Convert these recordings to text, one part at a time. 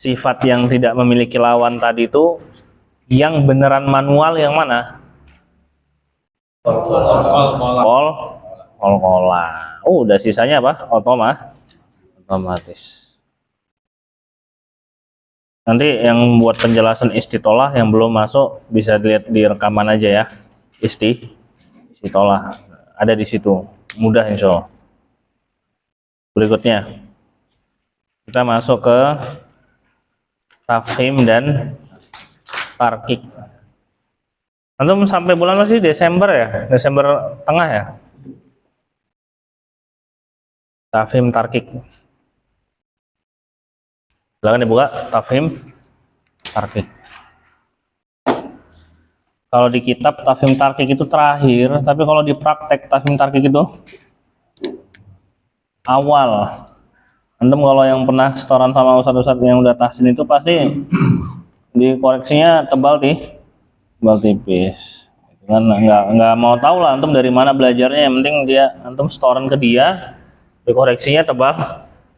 sifat yang tidak memiliki lawan tadi itu yang beneran manual yang mana? Kol-kola. Oh, udah sisanya apa? Otomatis. Nanti yang buat penjelasan istitolah yang belum masuk bisa dilihat di rekaman aja ya. Istitolah ada di situ. Mudah insya Allah. Berikutnya kita masuk ke tafhim dan tarkik. Antum sampai bulan apa sih? Desember ya? Desember tengah ya? Tafhim tarkik. Silakan dibuka tafhim tarkik. Kalau di kitab tafhim tarkik itu terakhir, tapi kalau di praktek tafhim tarkik itu awal. Antum kalau yang pernah setoran sama ustadz-ustadz yang udah tahsin itu pasti dikoreksinya tebal tipis. Kan nggak mau tahu lah antum dari mana belajarnya, yang penting dia antum setoran ke dia, dikoreksinya tebal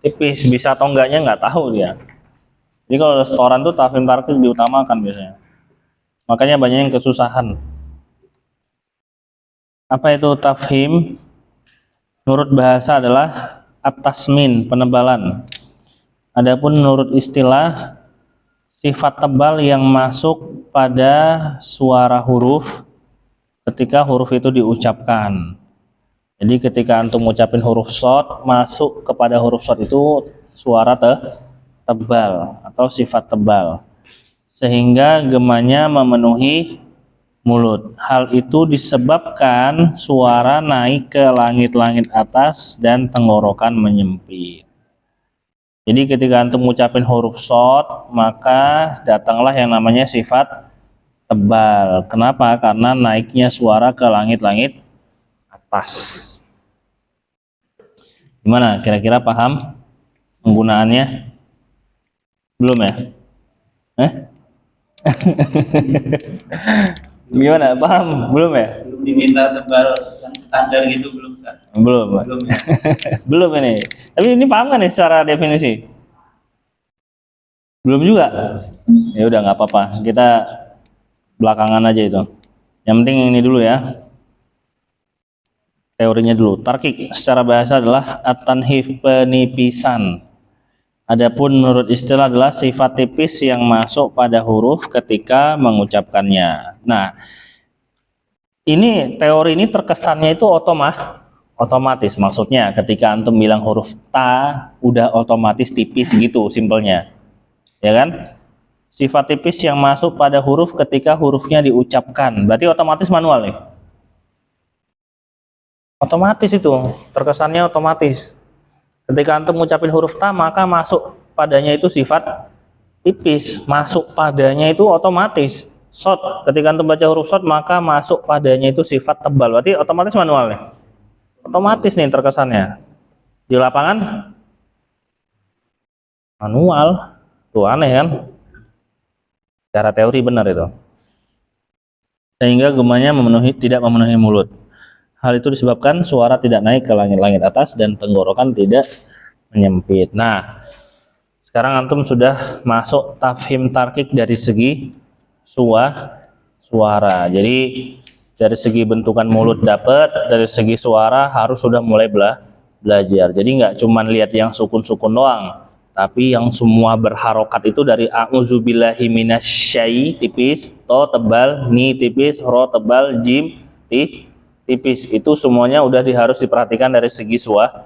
tipis, bisa atau enggaknya nggak tahu dia. Jadi kalau setoran tuh tafhim tarkik diutamakan biasanya. Makanya banyak yang kesusahan. Apa itu tafhim? Menurut bahasa adalah at-tasmin, penebalan. Adapun menurut istilah, sifat tebal yang masuk pada suara huruf ketika huruf itu diucapkan. Jadi ketika antum ngucapin huruf shad, masuk kepada huruf shad itu suara tebal atau sifat tebal, sehingga gemanya memenuhi mulut. Hal itu disebabkan suara naik ke langit-langit atas dan tenggorokan menyempit. Jadi ketika antum mengucapin huruf shad, maka datanglah yang namanya sifat tebal. Kenapa? Karena naiknya suara ke langit-langit atas. Gimana? Kira-kira paham penggunaannya? Belum ya? Gimana? Paham? Belum ya? Belum diminta tebal yang standar gitu, belum Ustaz? Belum. Belum ya? Belum ini. Tapi ini paham kan nih secara definisi? Belum juga? Ya udah nggak apa-apa. Kita belakangan aja itu. Yang penting ini dulu ya. Teorinya dulu. Tarkik secara bahasa adalah at-tanhif, penipisan. Adapun menurut istilah adalah sifat tipis yang masuk pada huruf ketika mengucapkannya. Nah, ini teori ini terkesannya itu otomatis. Maksudnya ketika antum bilang huruf ta udah otomatis tipis gitu simpelnya. Ya kan? Sifat tipis yang masuk pada huruf ketika hurufnya diucapkan. Berarti otomatis manual nih. Otomatis itu, terkesannya otomatis. Ketika antum ngucapin huruf ta, maka masuk padanya itu sifat tipis. Masuk padanya itu otomatis. Shad, ketika antum baca huruf shad, maka masuk padanya itu sifat tebal. Berarti otomatis manual nih. Otomatis nih terkesannya. Di lapangan manual. Tuh aneh kan? Secara teori benar itu. Sehingga gemanya tidak memenuhi mulut. Hal itu disebabkan suara tidak naik ke langit-langit atas dan tenggorokan tidak menyempit. Nah, sekarang antum sudah masuk tafhim tarkik dari segi suara. Jadi dari segi bentukan mulut dapat, dari segi suara harus sudah mulai belajar. Jadi nggak cuman lihat yang sukun-sukun doang, tapi yang semua berharokat itu dari a'udzubillahi minasyai tipis, to tebal, ni tipis, ro tebal, jim tipis. Itu semuanya udah harus diperhatikan dari segi suara.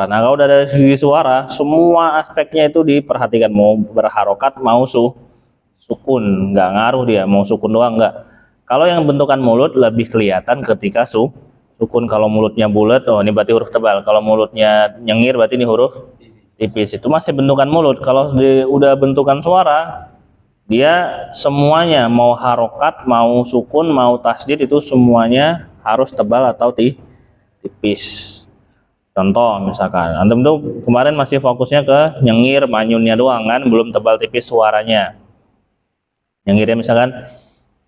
Nah, kalau udah dari segi suara, semua aspeknya itu diperhatikan, mau berharokat, mau sukun, nggak ngaruh dia, mau sukun doang nggak. Kalau yang bentukan mulut lebih kelihatan ketika sukun. Kalau mulutnya bulat, oh ini berarti huruf tebal. Kalau mulutnya nyengir, berarti ini huruf tipis. Itu masih bentukan mulut. Kalau udah bentukan suara, dia semuanya mau harokat, mau sukun, mau tasdid itu semuanya harus tebal atau tipis. Contoh misalkan antum tuh kemarin masih fokusnya ke nyengir manyunnya doang kan, belum tebal tipis suaranya. Nyengirnya misalkan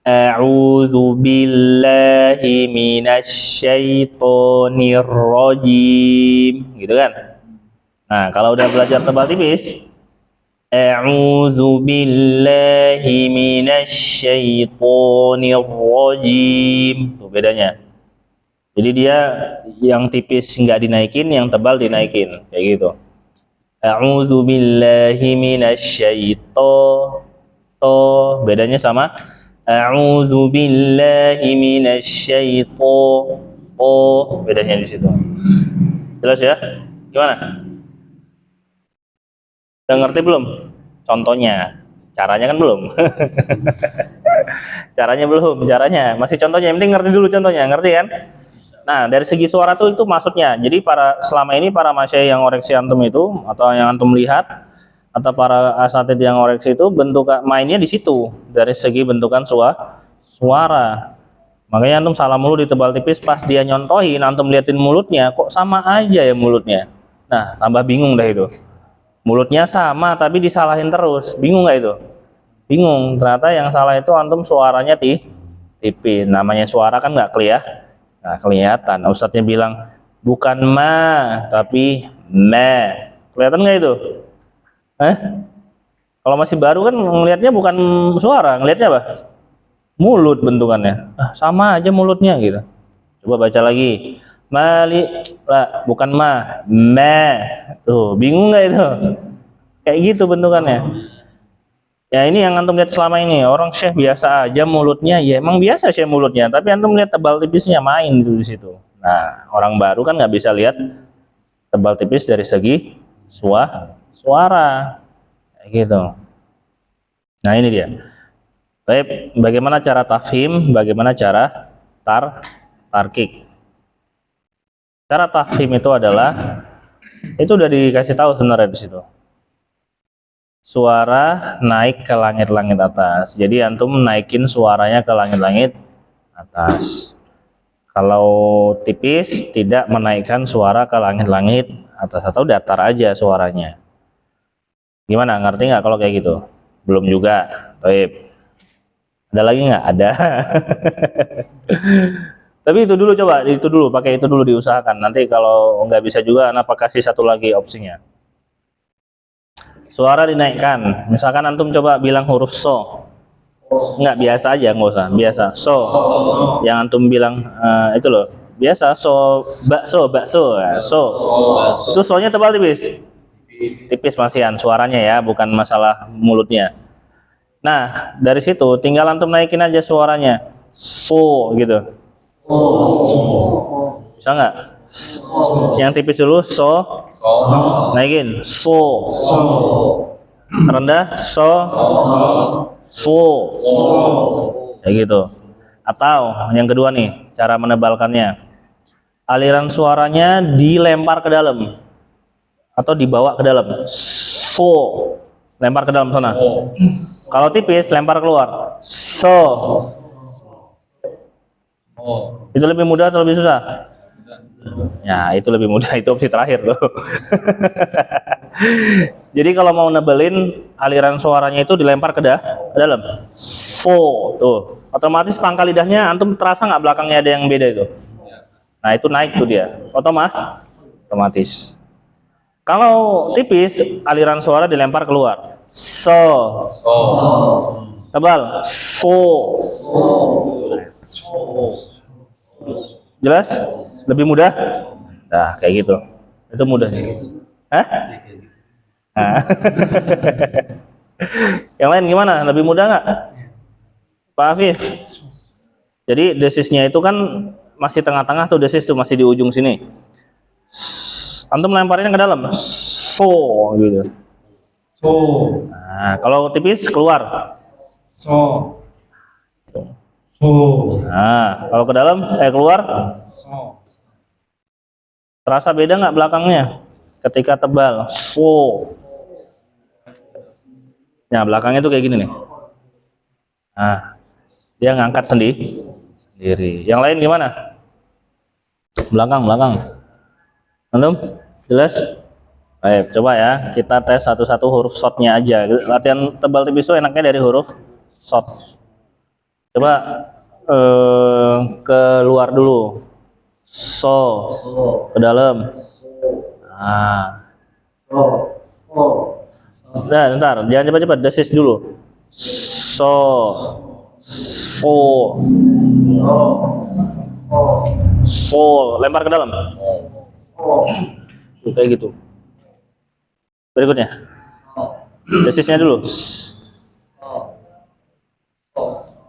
a'udzu billahi minasyaitonir rajim gitu kan. Nah, kalau udah belajar tebal tipis A'udzu billahi minasyaitonir rajim. Tuh bedanya. Jadi dia yang tipis nggak dinaikin, yang tebal dinaikin, kayak gitu. A'udzu billahi to, bedanya sama a'udzu billahi bedanya di situ. Jelas ya? Gimana? Udah ngerti belum? Contohnya. Caranya kan belum. Caranya masih contohnya. Yang penting ngerti dulu contohnya, ngerti kan? Nah, dari segi suara tuh itu maksudnya. Jadi selama ini para masyayikh yang ngoreksi antum itu atau yang antum lihat atau para asatidz yang ngoreksi itu bentuk mainnya di situ dari segi bentukan suara. Makanya antum salah mulu di tebal tipis, pas dia nyontohin antum liatin mulutnya kok sama aja ya mulutnya. Nah, tambah bingung dah itu. Mulutnya sama tapi disalahin terus. Bingung nggak itu? Bingung. Ternyata yang salah itu antum suaranya tipis. Namanya suara kan nggak kelihatan. Ustadznya bilang bukan ma tapi me. Kelihatan nggak itu? Kalau masih baru kan ngelihatnya bukan suara, ngelihatnya apa? Mulut bentukannya. Sama aja mulutnya gitu. Coba baca lagi. Mali lah, bukan ma, me. Tuh, bingung nggak itu? Kayak gitu bentukannya. Ya ini yang antum lihat selama ini. Orang syekh biasa aja mulutnya, ya emang biasa syekh mulutnya. Tapi antum lihat tebal tipisnya main itu di situ. Nah, orang baru kan nggak bisa lihat tebal tipis dari segi suara. Kayak gitu. Nah ini dia. Baik, bagaimana cara tafhim? Bagaimana cara tarkik? Cara tafhim itu adalah itu udah dikasih tahu sebenarnya di situ. Suara naik ke langit-langit atas. Jadi antum naikin suaranya ke langit-langit atas. Kalau tipis tidak menaikkan suara ke langit-langit atas atau datar aja suaranya. Gimana? Ngerti nggak kalau kayak gitu? Belum juga. Baik. Ada lagi nggak? Ada. Tapi itu dulu coba, pakai itu dulu diusahakan. Nanti kalau nggak bisa juga, anak kasih satu lagi opsinya. Suara dinaikkan. Misalkan antum coba bilang huruf so. Nggak biasa aja, nggak usah. Biasa so. Yang antum bilang itu loh. Biasa so, bakso, ya, so. Itu so-nya tebal tipis. Tipis masihan suaranya ya, bukan masalah mulutnya. Nah, dari situ tinggal antum naikin aja suaranya. So gitu. Bisa nggak? Yang tipis dulu so, naikin so, rendah so, kayak gitu. Atau yang kedua nih cara menebalkannya, aliran suaranya dilempar ke dalam atau dibawa ke dalam. So, lempar ke dalam sana. Kalau tipis lempar keluar. So. Itu lebih mudah atau lebih susah? Ya, itu lebih mudah, itu opsi terakhir loh. Jadi kalau mau nebelin aliran suaranya itu dilempar ke dalam. So, tuh. Otomatis pangkal lidahnya antum terasa nggak belakangnya ada yang beda itu? Nah, itu naik tuh dia. Otomatis. Kalau tipis, aliran suara dilempar keluar. So. Tebal. So. Jelas? Lebih mudah? Nah, kayak gitu. Itu mudah sih. Hah? Nah. Yang lain gimana? Lebih mudah nggak? Pak Afif? Jadi desisnya itu kan masih tengah-tengah tuh, desis tuh masih di ujung sini. Antum lemparinnya ke dalam. So gitu. So. Nah, kalau tipis keluar. So. Nah, kalau ke dalam keluar. Terasa beda nggak belakangnya ketika tebal? So. Nah, belakangnya tuh kayak gini nih. Nah, dia ngangkat sendiri. Yang lain gimana? Belakang. Antum? Jelas? Baik, coba ya kita tes satu-satu huruf shotnya aja. Latihan tebal tipis itu enaknya dari huruf shot. Coba keluar dulu. So. Ke dalam. Nah. Nah, ntar, jangan cepat-cepat, desis dulu. So, so, lempar ke dalam. Tuh, kayak gitu. Berikutnya, desisnya dulu.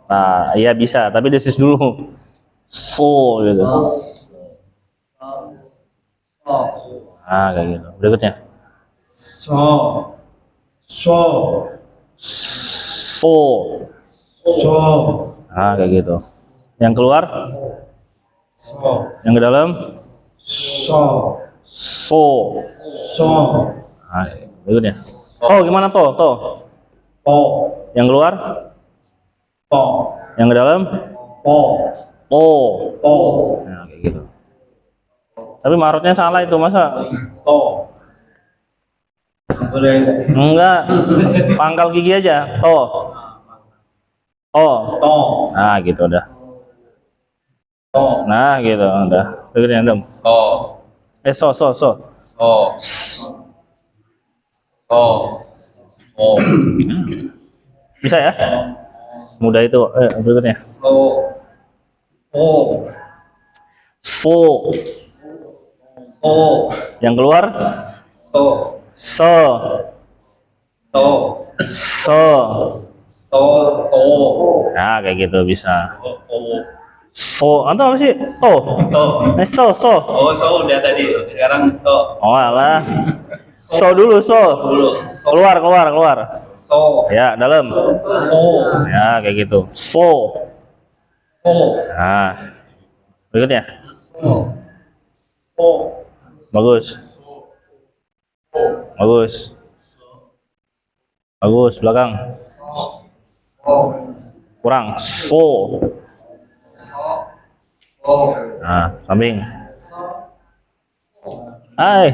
Nah, iya bisa, tapi desis dulu. So, gitu. Nah, kayak gitu. Berikutnya. So, so, So. so, Nah, kayak gitu. Yang keluar, so, yang ke dalam, so, so. so, Nah, berikutnya. Oh, gimana toh? Toh. po, Yang keluar, po, yang ke dalam, po, oh. po, Nah, kayak gitu. Tapi marutnya salah itu, masa? po. Boleh. Enggak. Pangkal gigi aja. Toh. Oh. To, Nah, gitu udah. to, Nah, gitu udah. Berikutnya, Dom. Oh, So. oh, oh, oh, Bisa ya? Mudah itu. Berikutnya. oh, oh, Fo. oh, Yang keluar, oh, so. oh, So. oh, oh, Nah, kayak gitu bisa. oh, Fo. Atau apa sih? Oh. oh, So. oh, so udah tadi. Sekarang to, Oh, alah. So dulu, so. dulu, so, Keluar. so, Ya, dalam. so, Ya, kayak gitu. Fo. so, Nah, berikutnya. po, Bagus, belakang. Kurang. So. Nah, samping.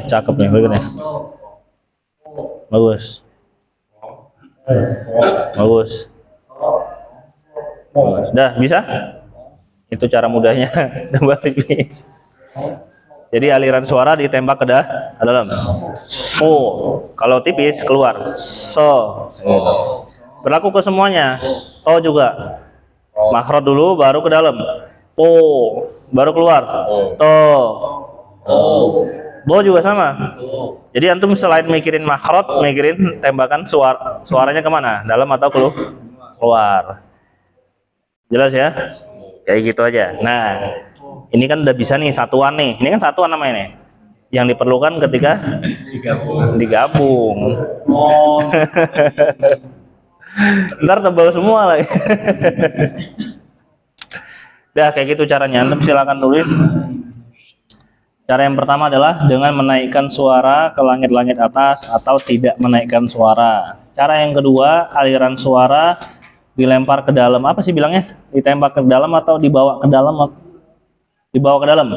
Cakep nih, berikutnya. Bagus. Dah, bisa? Itu cara mudahnya tembak tipis. Jadi aliran suara ditembak ke dalam. So. Kalau tipis keluar. So. Gitu. Berlaku ke semuanya. To juga. Makhraj dulu baru ke dalam. Po baru keluar. To. Bo juga sama. Jadi antum selain mikirin makhraj, mikirin tembakan suaranya kemana? Dalam atau keluar. Jelas ya? Kayak gitu aja. Nah, ini kan udah bisa nih satuan nih. Ini kan satuan namanya nih. Yang diperlukan ketika digabung. oh, Ntar tebal semua lagi. Dah kayak gitu caranya. Antum silakan tulis. Cara yang pertama adalah dengan menaikkan suara ke langit-langit atas atau tidak menaikkan suara. Cara yang kedua, aliran suara dilempar ke dalam. Apa sih bilangnya? Ditembak ke dalam atau dibawa ke dalam? Dibawa ke dalam.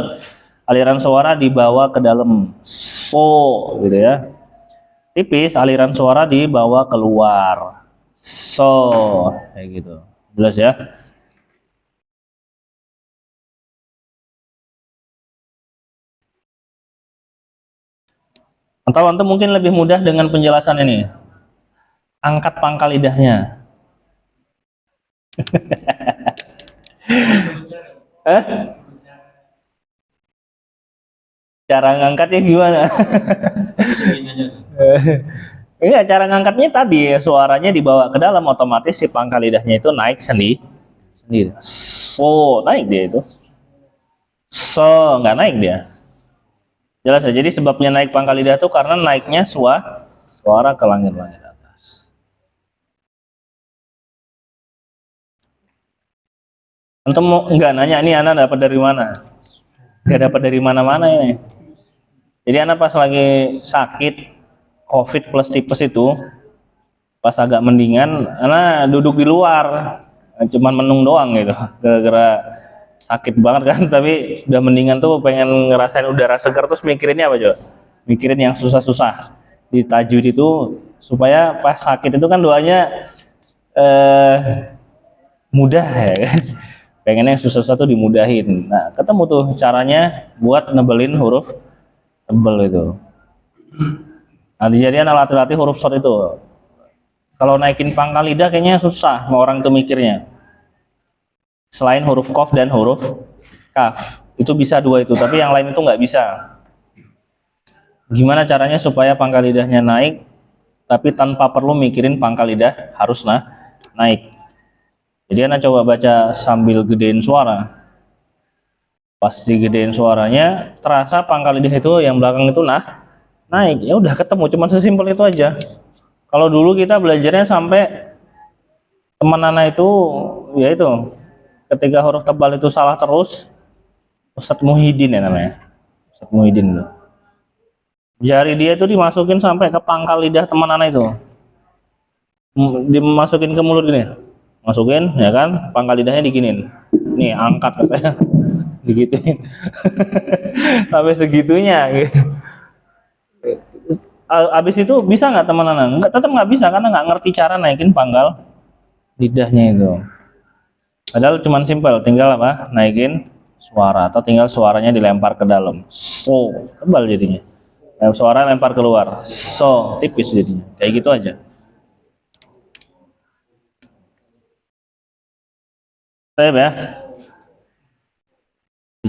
Aliran suara dibawa ke dalam. So, gitu ya. Tipis, aliran suara dibawa keluar. So, kayak gitu. Jelas ya? Atau antum mungkin lebih mudah dengan penjelasan ini. Angkat pangkal lidahnya. Cara ngangkatnya gimana? Iya, cara ngangkatnya tadi suaranya dibawa ke dalam, otomatis si pangkal lidahnya itu naik sendiri. So, naik dia itu. So, nggak naik dia. Jelas ya. Jadi sebabnya naik pangkal lidah itu karena naiknya suara ke langit-langit atas. Antum mau nggak nanya ini anak dapat dari mana? Nggak dapat dari mana-mana ini. Jadi anak pas lagi sakit COVID plus tipes itu, pas agak mendingan, anak duduk di luar, cuman menung doang gitu, gara-gara sakit banget kan, tapi udah mendingan tuh pengen ngerasain udara segar, terus mikirinnya apa coba? Mikirin yang susah-susah di tajwid itu, supaya pas sakit itu kan doanya mudah ya kan, pengennya yang susah-susah tuh dimudahin. Nah, ketemu tuh caranya buat nebelin huruf tebel itu. Nah, dijadikan latih-latih huruf short itu. Kalau naikin pangkal lidah kayaknya susah mau orang itu mikirnya. Selain huruf qaf dan huruf kaf, itu bisa dua itu, tapi yang lain itu nggak bisa. Gimana caranya supaya pangkal lidahnya naik, tapi tanpa perlu mikirin pangkal lidah harus naik. Jadi Anda coba baca sambil gedein suara. Pas digedein suaranya, terasa pangkal lidah itu yang belakang itu naik. Ya udah ketemu, cuman sesimpel itu aja. Kalau dulu kita belajarnya sampai teman anak itu, ya itu, ketika huruf tebal itu salah terus, Ustadz Muhyiddin ya namanya, Ustadz Muhyiddin itu. Jari dia itu dimasukin sampai ke pangkal lidah teman anak itu, dimasukin ke mulut gini, masukin, ya kan, pangkal lidahnya diginin, nih angkat katanya, digituin, sampai segitunya. Gitu. Abis itu bisa nggak teman anak? Nggak, tetap nggak bisa karena nggak ngerti cara naikin pangkal lidahnya itu. Padahal cuman simpel, tinggal apa? Naikin suara atau tinggal suaranya dilempar ke dalam. So, tebal jadinya. Suara lempar keluar. So, tipis jadinya. Kayak gitu aja. Baik ya.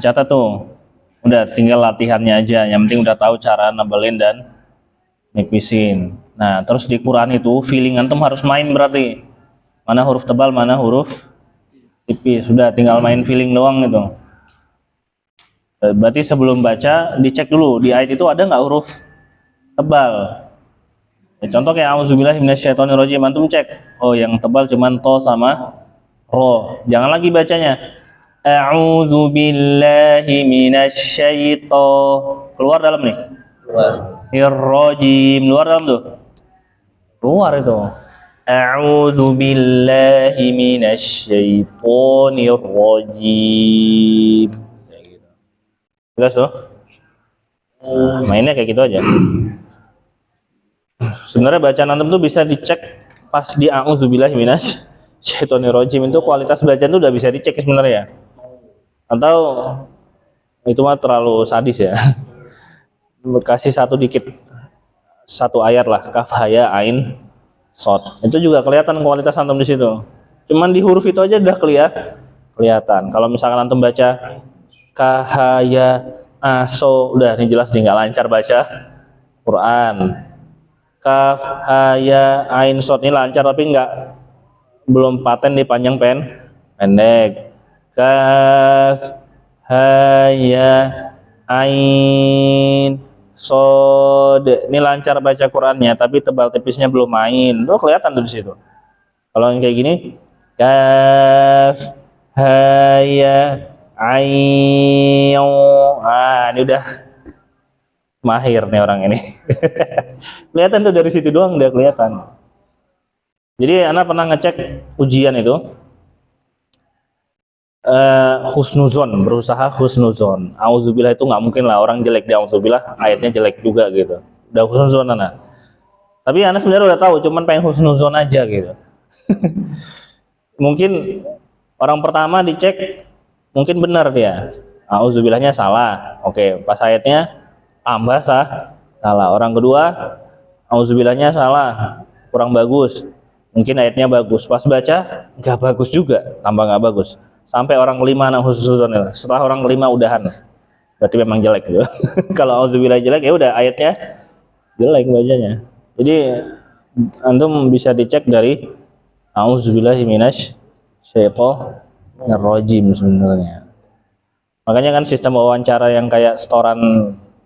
Dicatat tuh. Udah tinggal latihannya aja. Yang penting udah tahu cara nebelin dan nipisin. Nah, terus di Quran itu feeling antum harus main berarti. Mana huruf tebal, mana huruf tipis. Sudah tinggal main feeling doang gitu. Berarti sebelum baca dicek dulu di ayat itu ada nggak huruf tebal. Ya, contoh kayak auzubillahi minasyaitonirrajim, antum cek. Oh, yang tebal cuman to sama ro. Jangan lagi bacanya a'udzubillahi minasyaiton. Keluar dalam nih. Irrajim, luar dalam tuh. Keluar itu. A'udzubillahi minasyaitonirrajim. Jelas tuh? Mainnya kayak gitu aja. Sebenarnya bacaan antum tuh bisa dicek pas di a'udzubillahi minasyaitonirrajim itu kualitas bacaan tuh udah bisa dicek sebenarnya. Atau itu mah terlalu sadis ya. Kasih satu ayat lah, kaf haya ain shad. Itu juga kelihatan kualitas antum di situ. Cuman di huruf itu aja udah kelihatan. Kalau misalkan antum baca kahaya aso, udah ini jelas tinggal lancar baca Quran. Kaf haya ain shad ini lancar tapi belum paten di panjang pendek. Kaf haya ain shad ini lancar baca Qurannya tapi tebal tipisnya belum main. Tuh kelihatan tuh di situ. Kalau yang kayak gini kaf haya ain, ini udah mahir nih orang ini. Kelihatan tuh dari situ doang udah kelihatan. Jadi anak pernah ngecek ujian itu husnuzon, berusaha husnuzon. Auzubillah itu nggak mungkin lah orang jelek di auzubillah, ayatnya jelek juga gitu. Udah husnuzon anak. Tapi anak sebenarnya udah tahu, cuman pengen husnuzon aja gitu. Mungkin orang pertama dicek mungkin benar dia, auzubillahnya salah, oke, pas ayatnya tambah salah. Orang kedua auzubillahnya salah, kurang bagus, mungkin ayatnya bagus, pas baca nggak bagus juga, tambah nggak bagus, sampai orang kelima husnuzon. Setelah orang kelima udahan, berarti memang jelek gitu. Kalau auzubillah jelek ya udah ayatnya jelek bacanya. Jadi antum bisa dicek dari auzubillahi minasyaitonirrajim sebenarnya. Makanya kan sistem wawancara yang kayak setoran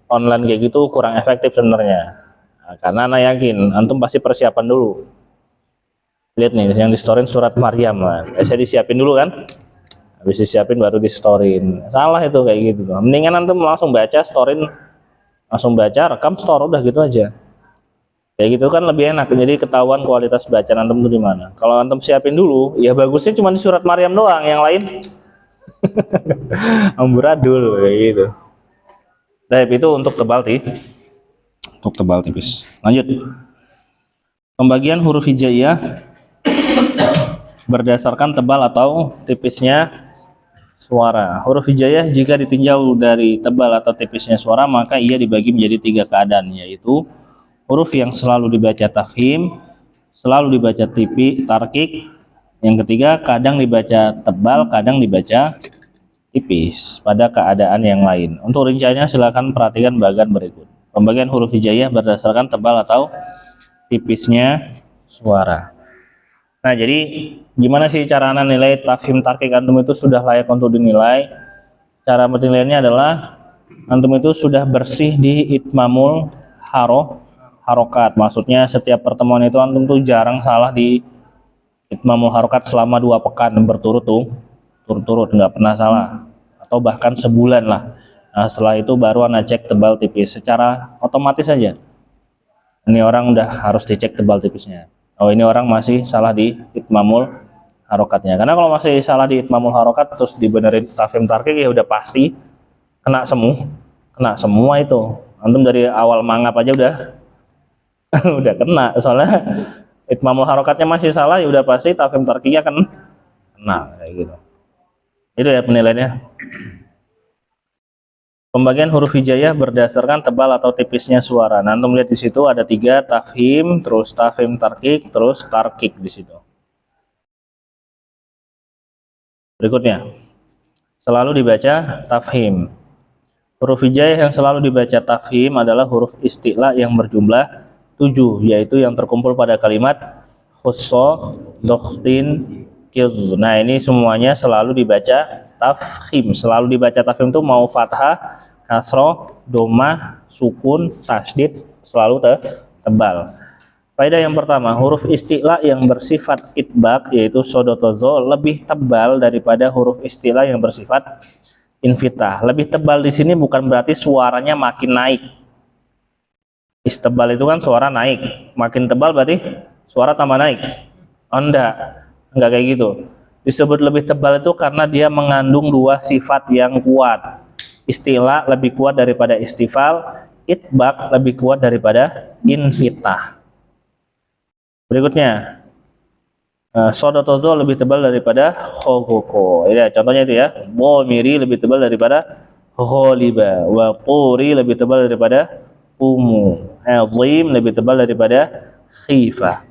online kayak gitu kurang efektif sebenarnya. Nah, karena anak yakin antum pasti persiapan dulu. Lihat nih yang di storin surat Maryam, saya disiapin dulu kan, habis disiapin baru di storin. Salah itu kayak gitu tuh. Mendingan antum langsung baca storin, langsung baca rekam store, udah gitu aja. Kayak gitu kan lebih enak, jadi ketahuan kualitas bacaan antum tuh di mana. Kalau antum siapin dulu, ya bagusnya cuma di surat Maryam doang, yang lain amburadul kayak gitu. Nah, itu untuk tebal tipis. Lanjut. Pembagian huruf hijaiyah berdasarkan tebal atau tipisnya suara. Huruf hijaiyah jika ditinjau dari tebal atau tipisnya suara, maka ia dibagi menjadi 3 keadaan, yaitu huruf yang selalu dibaca tafhim, selalu dibaca tarkik. Yang ketiga, kadang dibaca tebal, kadang dibaca tipis pada keadaan yang lain. Untuk rinciannya silakan perhatikan bagian berikut. Pembagian huruf hijaiyah berdasarkan tebal atau tipisnya suara. Nah, jadi gimana sih cara anda nilai tafhim tarkik antum itu sudah layak untuk dinilai? Cara menilainya adalah antum itu sudah bersih di itmamul harokat. Maksudnya setiap pertemuan itu antum tuh jarang salah di itmamul harokat selama 2 pekan turut-turut nggak pernah salah, atau bahkan sebulan lah. Nah, setelah itu baru anda cek tebal tipis secara otomatis saja. Ini orang udah harus dicek tebal tipisnya. Oh, ini orang masih salah di itmamul harokatnya. Karena kalau masih salah di itmamul harokat terus dibenerin tafhim tarkik, ya udah pasti kena semua itu. Antum dari awal mangap aja udah udah kena. Soalnya itmamul harokatnya masih salah, ya udah pasti tafhim tarkiknya kan kena kayak gitu. Itu ya penilaiannya. Pembagian huruf hijaiyah berdasarkan tebal atau tipisnya suara. Nah, antum lihat di situ ada 3, tafhim, terus tafhim tarkik, terus tarkik di situ. Berikutnya, selalu dibaca tafhim. Huruf hijaiyah yang selalu dibaca tafhim adalah huruf isti'la yang berjumlah 7, yaitu yang terkumpul pada kalimat khusso, dokhtin, kiz. Nah, ini semuanya selalu dibaca tafhim. Selalu dibaca tafhim itu mau fathah, kasroh, domah, sukun, tasdid, selalu tebal. Faedah yang pertama, huruf isti'la yang bersifat itbaq yaitu sodotozo lebih tebal daripada huruf isti'la yang bersifat infitah. Lebih tebal di sini bukan berarti suaranya makin naik. Istebal itu kan suara naik, makin tebal berarti suara tambah naik. Oh, enggak kayak gitu. Disebut lebih tebal itu karena dia mengandung 2 sifat yang kuat. Istilah lebih kuat daripada istifal, itbaq lebih kuat daripada infitah. Berikutnya, sodotozo lebih tebal daripada khogoko. Ya, contohnya itu ya. Bomiri lebih tebal daripada kholiba. Wa quri lebih tebal daripada umu. Azim lebih tebal daripada khifah.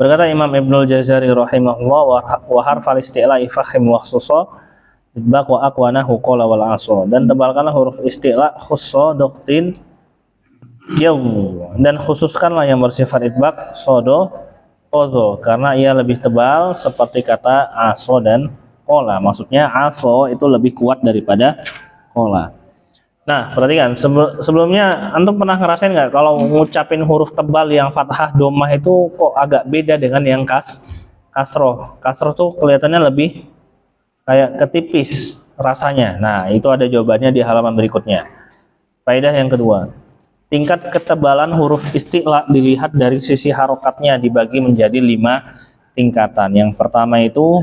Berkata Imam Ibnul Jazari rahimahullah, wa harfal isti'la ifahim wa khususo idbaq wa aqwanahu qala wal aso. Dan tebalkanlah huruf isti'la khusso doktin kiaw, dan khususkanlah yang bersifat idbaq sodo ozo, karena ia lebih tebal seperti kata aso dan kola. Maksudnya aso itu lebih kuat daripada kola. Nah, perhatikan, sebelumnya antum pernah ngerasain nggak kalau ngucapin huruf tebal yang fathah domah itu kok agak beda dengan yang kasroh. Kasroh tuh kelihatannya lebih kayak ketipis rasanya. Nah, itu ada jawabannya di halaman berikutnya. Faedah yang kedua, tingkat ketebalan huruf isti'la dilihat dari sisi harokatnya, dibagi menjadi 5 tingkatan. Yang pertama itu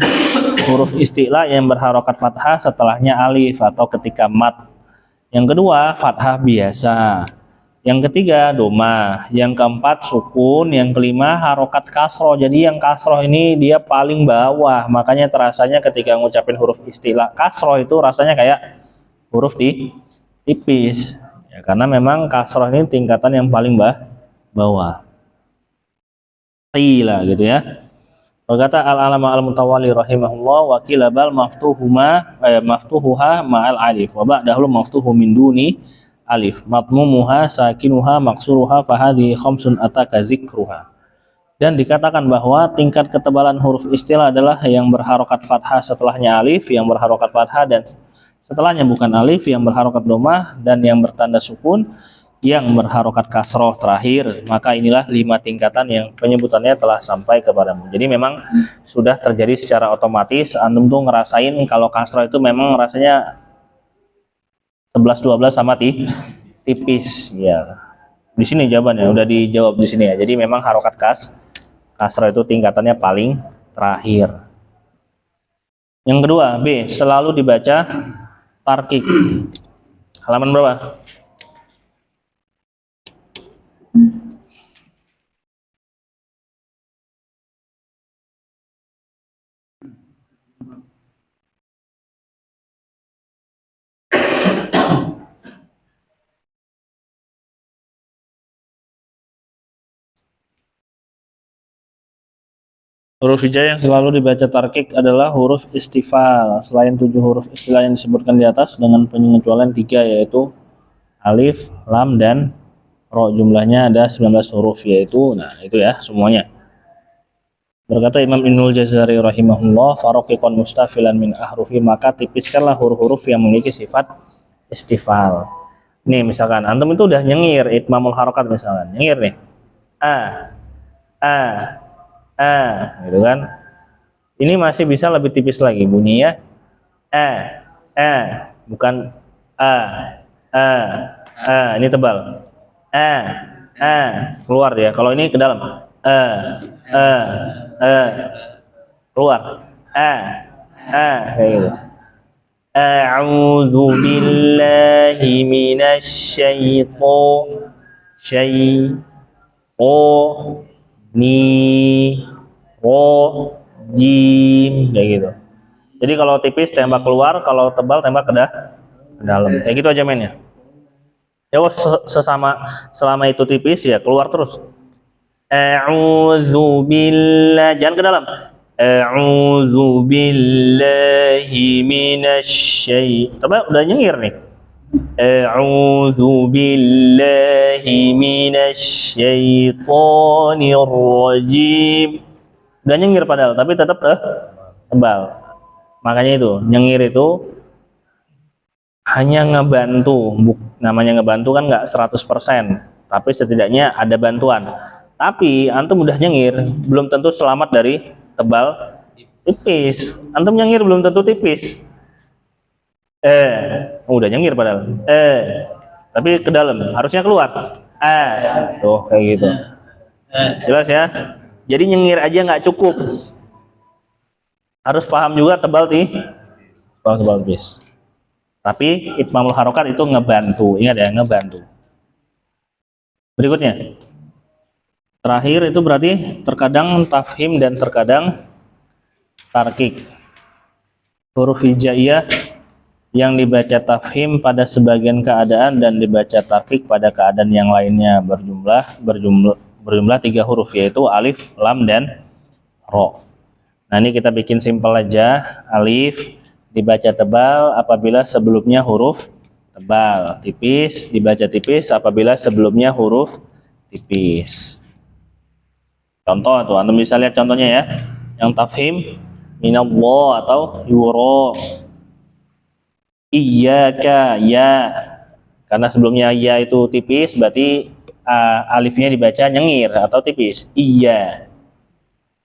huruf isti'la yang berharokat fathah setelahnya alif atau ketika mat. Yang kedua, fathah biasa. Yang ketiga, domah. Yang keempat, sukun. Yang kelima, harokat kasroh. Jadi yang kasroh ini dia paling bawah. Makanya terasanya ketika ngucapin huruf istilah kasroh itu rasanya kayak huruf tipis. Ya, karena memang kasroh ini tingkatan yang paling bawah. Qila gitu ya. Berkata al-alama al-mutawali rahimahullah, wa qila bal maftuhuha ma'al alif wa ba'dahu maftuhu min duni alif matmumuha sakinuha maksuruha fahadhi khamsun ataka zikruha. Dan dikatakan bahwa tingkat ketebalan huruf istilah adalah yang berharokat fathah setelahnya alif, yang berharokat fathah dan setelahnya bukan alif, yang berharokat domah dan yang bertanda sukun, yang berharokat kasroh terakhir. Maka inilah 5 tingkatan yang penyebutannya telah sampai kepadamu. Jadi memang sudah terjadi secara otomatis. Antum tuh ngerasain kalau kasroh itu memang rasanya 11-12 sama tipis ya. Di sini jawabannya udah dijawab di sini ya. Jadi memang harokat kasroh itu tingkatannya paling terakhir. Yang kedua, B, selalu dibaca tarkik. Halaman berapa? Huruf hijai yang selalu dibaca tarkik adalah huruf istifal. Selain 7 huruf istilah yang disebutkan di atas dengan pengecualian 3 yaitu alif, lam, dan ro. Jumlahnya ada 19 huruf yaitu, nah itu ya semuanya. Berkata Imam Ibnul Jazari rahimahullah, faroqiqon mustafilan min ahrufi, maka tipiskanlah huruf-huruf yang memiliki sifat istifal. Nih misalkan antum itu udah nyengir itmamul harokat misalkan, nyengir nih. A, gitu kan. Ini masih bisa lebih tipis lagi bunyinya bukan ini tebal. Keluar ya. Kalau ini ke dalam. Keluar. Kayak gitu. A'udzu billahi minasy jim kayak gitu. Jadi kalau tipis tembak keluar, kalau tebal tembak ke dalam. Kayak gitu aja mainnya. Ya selama itu tipis ya keluar terus. A'udzu billahi, jangan ke dalam. A'udzu billahi minasy, coba udah nyengir nih. A'udzu billahi minasyaitonir rajim. Udah nyengir padahal, tapi tetap tebal. Makanya itu, nyengir itu hanya ngebantu. Namanya ngebantu kan nggak 100%, tapi setidaknya ada bantuan. Tapi antum udah nyengir, belum tentu selamat dari tebal tipis. Antum nyengir belum tentu tipis. Udah nyengir padahal. Tapi ke dalam, harusnya keluar. Tuh kayak gitu. Jelas ya? Jadi nyengir aja nggak cukup. Harus paham juga tebal tipis. Tapi itmamul harokat itu ngebantu. Ingat ya, ngebantu. Berikutnya. Terakhir itu berarti terkadang tafhim dan terkadang tarkik. Huruf hijaiyah yang dibaca tafhim pada sebagian keadaan dan dibaca tarkik pada keadaan yang lainnya berjumlah 3 huruf yaitu alif, lam, dan ro. Nah ini kita bikin simpel aja. Alif dibaca tebal apabila sebelumnya huruf tebal. Tipis dibaca tipis apabila sebelumnya huruf tipis. Contoh tuh, antum bisa lihat contohnya ya. Yang tafhim minallah atau yuro. Iyyaka ya. Karena sebelumnya ya itu tipis, berarti alifnya dibaca nyengir atau tipis. Iya.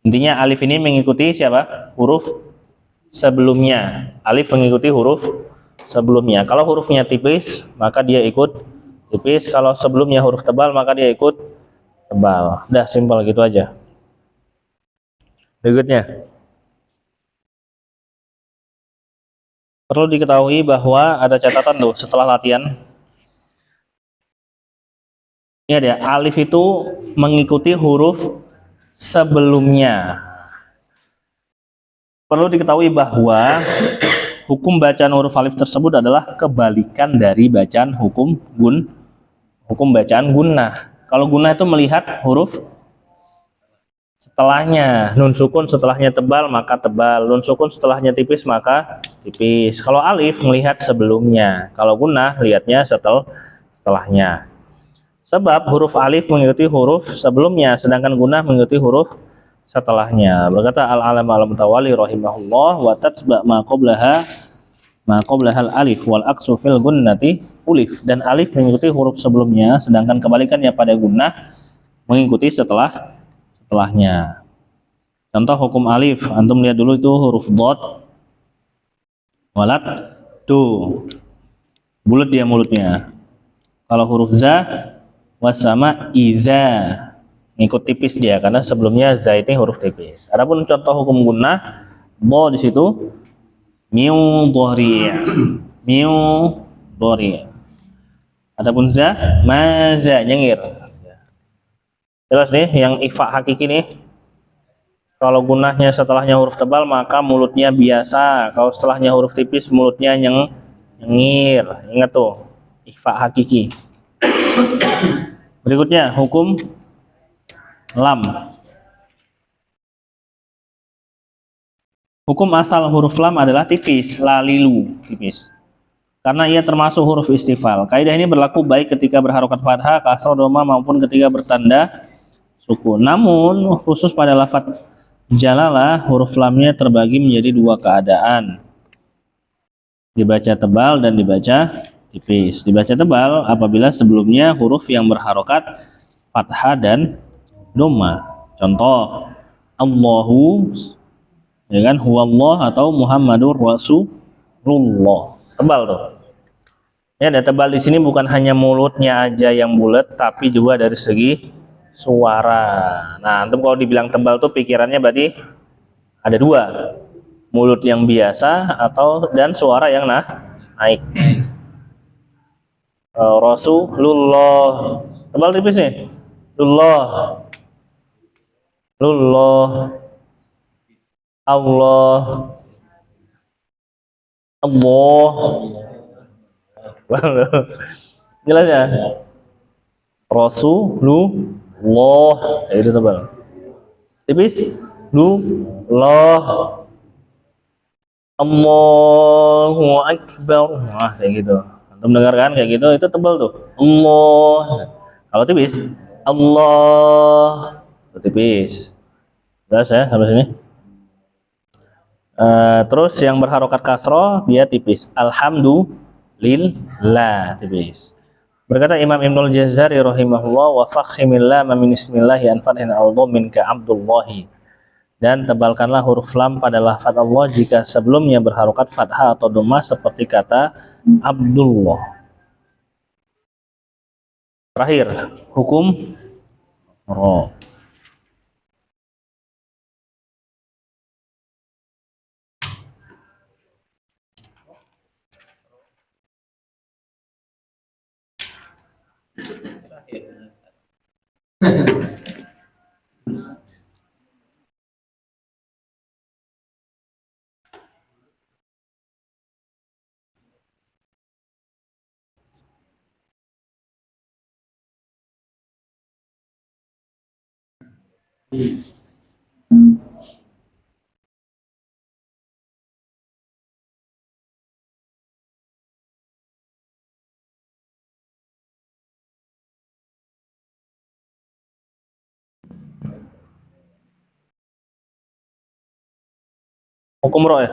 Intinya alif ini mengikuti siapa? Huruf sebelumnya. Alif mengikuti huruf sebelumnya. Kalau hurufnya tipis, maka dia ikut tipis. Kalau sebelumnya huruf tebal, maka dia ikut tebal. Udah simpel gitu aja. Berikutnya. Perlu diketahui bahwa ada catatan tuh setelah latihan. Ini ada alif itu mengikuti huruf sebelumnya. Perlu diketahui bahwa hukum bacaan huruf alif tersebut adalah kebalikan dari bacaan hukum bacaan gunnah. Kalau gunnah itu melihat huruf setelahnya. Nun sukun setelahnya tebal maka tebal, nun sukun setelahnya tipis maka tipis. Kalau alif melihat sebelumnya, kalau gunnah lihatnya setelahnya. Sebab huruf alif mengikuti huruf sebelumnya, sedangkan gunnah mengikuti huruf setelahnya. Berkata al-alam al-mutawali rahimahullah, wa tatsba ma qablahal alif wal aqsu fil gunnati ulif. Dan alif mengikuti huruf sebelumnya, sedangkan kebalikannya pada gunnah mengikuti setelahnya. Contoh hukum alif, antum lihat dulu itu huruf dot, walat, tu, bulat dia mulutnya. Kalau huruf za, wasama, iza, ngikut tipis dia karena sebelumnya za ini huruf tipis. Adapun contoh hukum gunnah, bo di situ, miu dhari. Adapun za, maza, nyengir. Jelas nih, yang ikhfa hakiki nih. Kalau gunnahnya setelahnya huruf tebal maka mulutnya biasa. Kalau setelahnya huruf tipis mulutnya nyengir. Ingat tuh, ikhfa hakiki. Berikutnya hukum lam. Hukum asal huruf lam adalah tipis, lalilu, tipis. Karena ia termasuk huruf istifal. Kaidah ini berlaku baik ketika berharokat fathah, kasrah, dhamma maupun ketika bertanda sukun. Namun khusus pada lafadz jalalah huruf lamnya terbagi menjadi dua keadaan. Dibaca tebal dan dibaca tipis. Dibaca tebal apabila sebelumnya huruf yang berharokat fathah dan dhamma. Contoh Allahu, ya kan, huwallah atau Muhammadur Rasulullah. Tebal tuh. Ya, ada tebal di sini bukan hanya mulutnya aja yang bulat, tapi juga dari segi suara. Nah, antum kalau dibilang tebal tuh pikirannya berarti ada dua, mulut yang biasa dan suara yang naik. Rasulullah, tebal tipis nih. Lullah, Allah, jelas ya? Rasulullah, itu tebal. Tipis, Allahu Akbar. Nah, kayak gitu. Antum dengar kan kayak gitu, itu tebal tuh. Allah. Kalau tipis, Allah. Itu tipis. Jelas ya habis ini. Terus yang berharokat kasroh dia tipis. Alhamdulillah, tipis. Berkata Imam Ibnul Jazari rahimahullah, wa fakhimillah min ismillahi anfa'in a'udhu minka abdullahi. Dan tebalkanlah huruf lam pada lafaz Allah jika sebelumnya berharokat fathah atau dhamma seperti kata Abdullah. Terakhir, hukum ro. Hukum ro ya.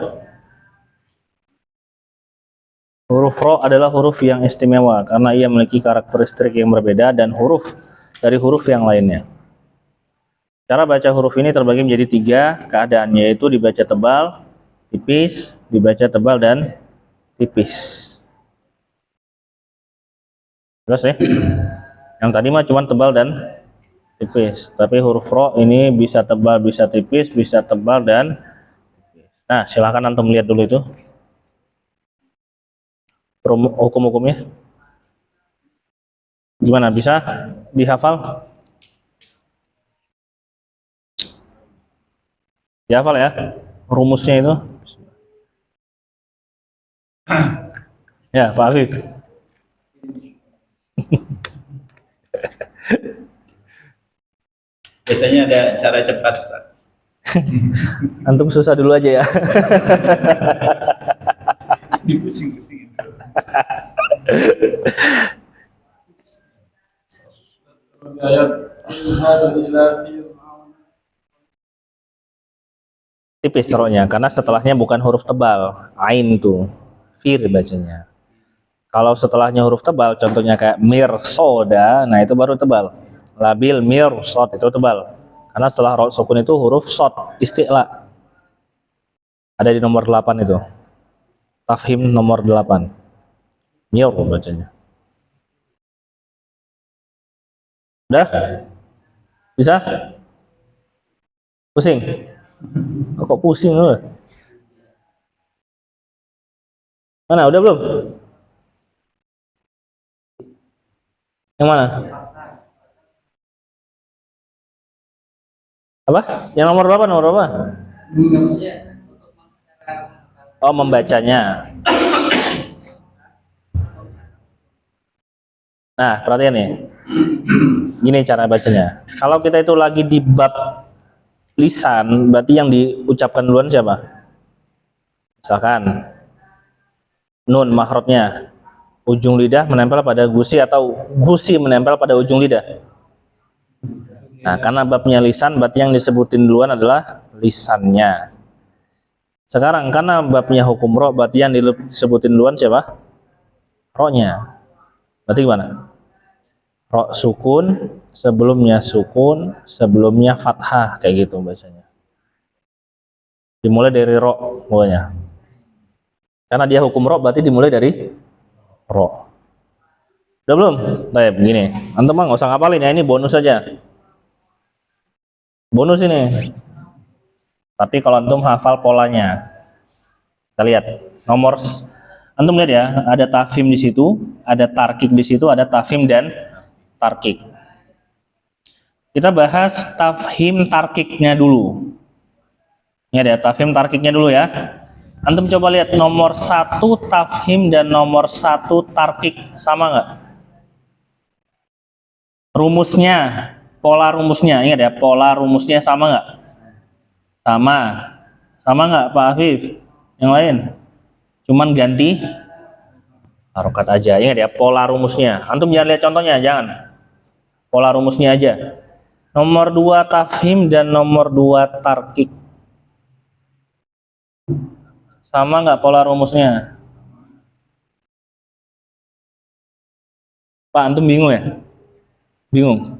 Huruf ro adalah huruf yang istimewa karena ia memiliki karakteristik yang berbeda dan huruf dari huruf yang lainnya. Cara baca huruf ini terbagi menjadi tiga keadaan, yaitu dibaca tebal, tipis, dibaca tebal dan tipis. Jelas ya? Yang tadi mah cuma tebal dan tipis, tapi huruf ro ini bisa tebal, bisa tipis, bisa tebal dan tipis. Nah, silakan antum lihat dulu itu hukum-hukumnya. Gimana, bisa dihafal? Dihafal ya rumusnya itu. Ya, Pak Afif. Biasanya ada cara cepat, Ustaz. Antum susah dulu aja ya. Dipusing-pusingin. Tipis rohnya karena setelahnya bukan huruf tebal, ain tuh, fir bacanya. Kalau setelahnya huruf tebal, contohnya kayak mirsoda, nah itu baru tebal. Labil mirsod itu tebal. Karena setelah ro sukun itu huruf sod, isti'la. Ada di nomor 8 itu. Tafhim nomor 8. Mir bacanya. Udah? Bisa? Pusing? Kok pusing lu? Mana, udah belum? Yang mana? Apa? Yang nomor berapa? Nomor berapa? Oh, membacanya. Nah, perhatian nih. Gini cara bacanya. Kalau kita itu lagi di bab lisan, berarti yang diucapkan duluan siapa? Misalkan nun mahrotnya ujung lidah menempel pada gusi atau gusi menempel pada ujung lidah. Nah, karena babnya lisan, berarti yang disebutin duluan adalah lisannya. Sekarang karena babnya hukum ro, berarti yang disebutin duluan siapa? Ro-nya. Berarti gimana? Ro sukun, sebelumnya fathah, kayak gitu bahasanya. Dimulai dari ro pokoknya. Karena dia hukum ro, berarti dimulai dari ro. Udah belum? Baik, begini. Antum mah nggak usah ngapalin ya, ini bonus saja. Bonus ini. Tapi kalau antum hafal polanya, kita lihat antum lihat ya, ada tafhim di situ, ada tarkik di situ, ada tafhim dan tarkik. Kita bahas tafhim tarkiknya dulu. Ini ada tafhim tarkiknya dulu ya. Antum coba lihat nomor 1 tafhim dan nomor 1 tarkik sama nggak? Rumusnya, pola rumusnya, ingat ya, pola rumusnya sama nggak? Sama nggak Pak Afif? Yang lain? Cuman ganti harokat aja, ingat ya, pola rumusnya. Antum jangan lihat contohnya, jangan. Pola rumusnya aja. Nomor 2 tafhim dan nomor 2 tarkik. Sama nggak pola rumusnya? Pak, antum bingung ya? Bingung?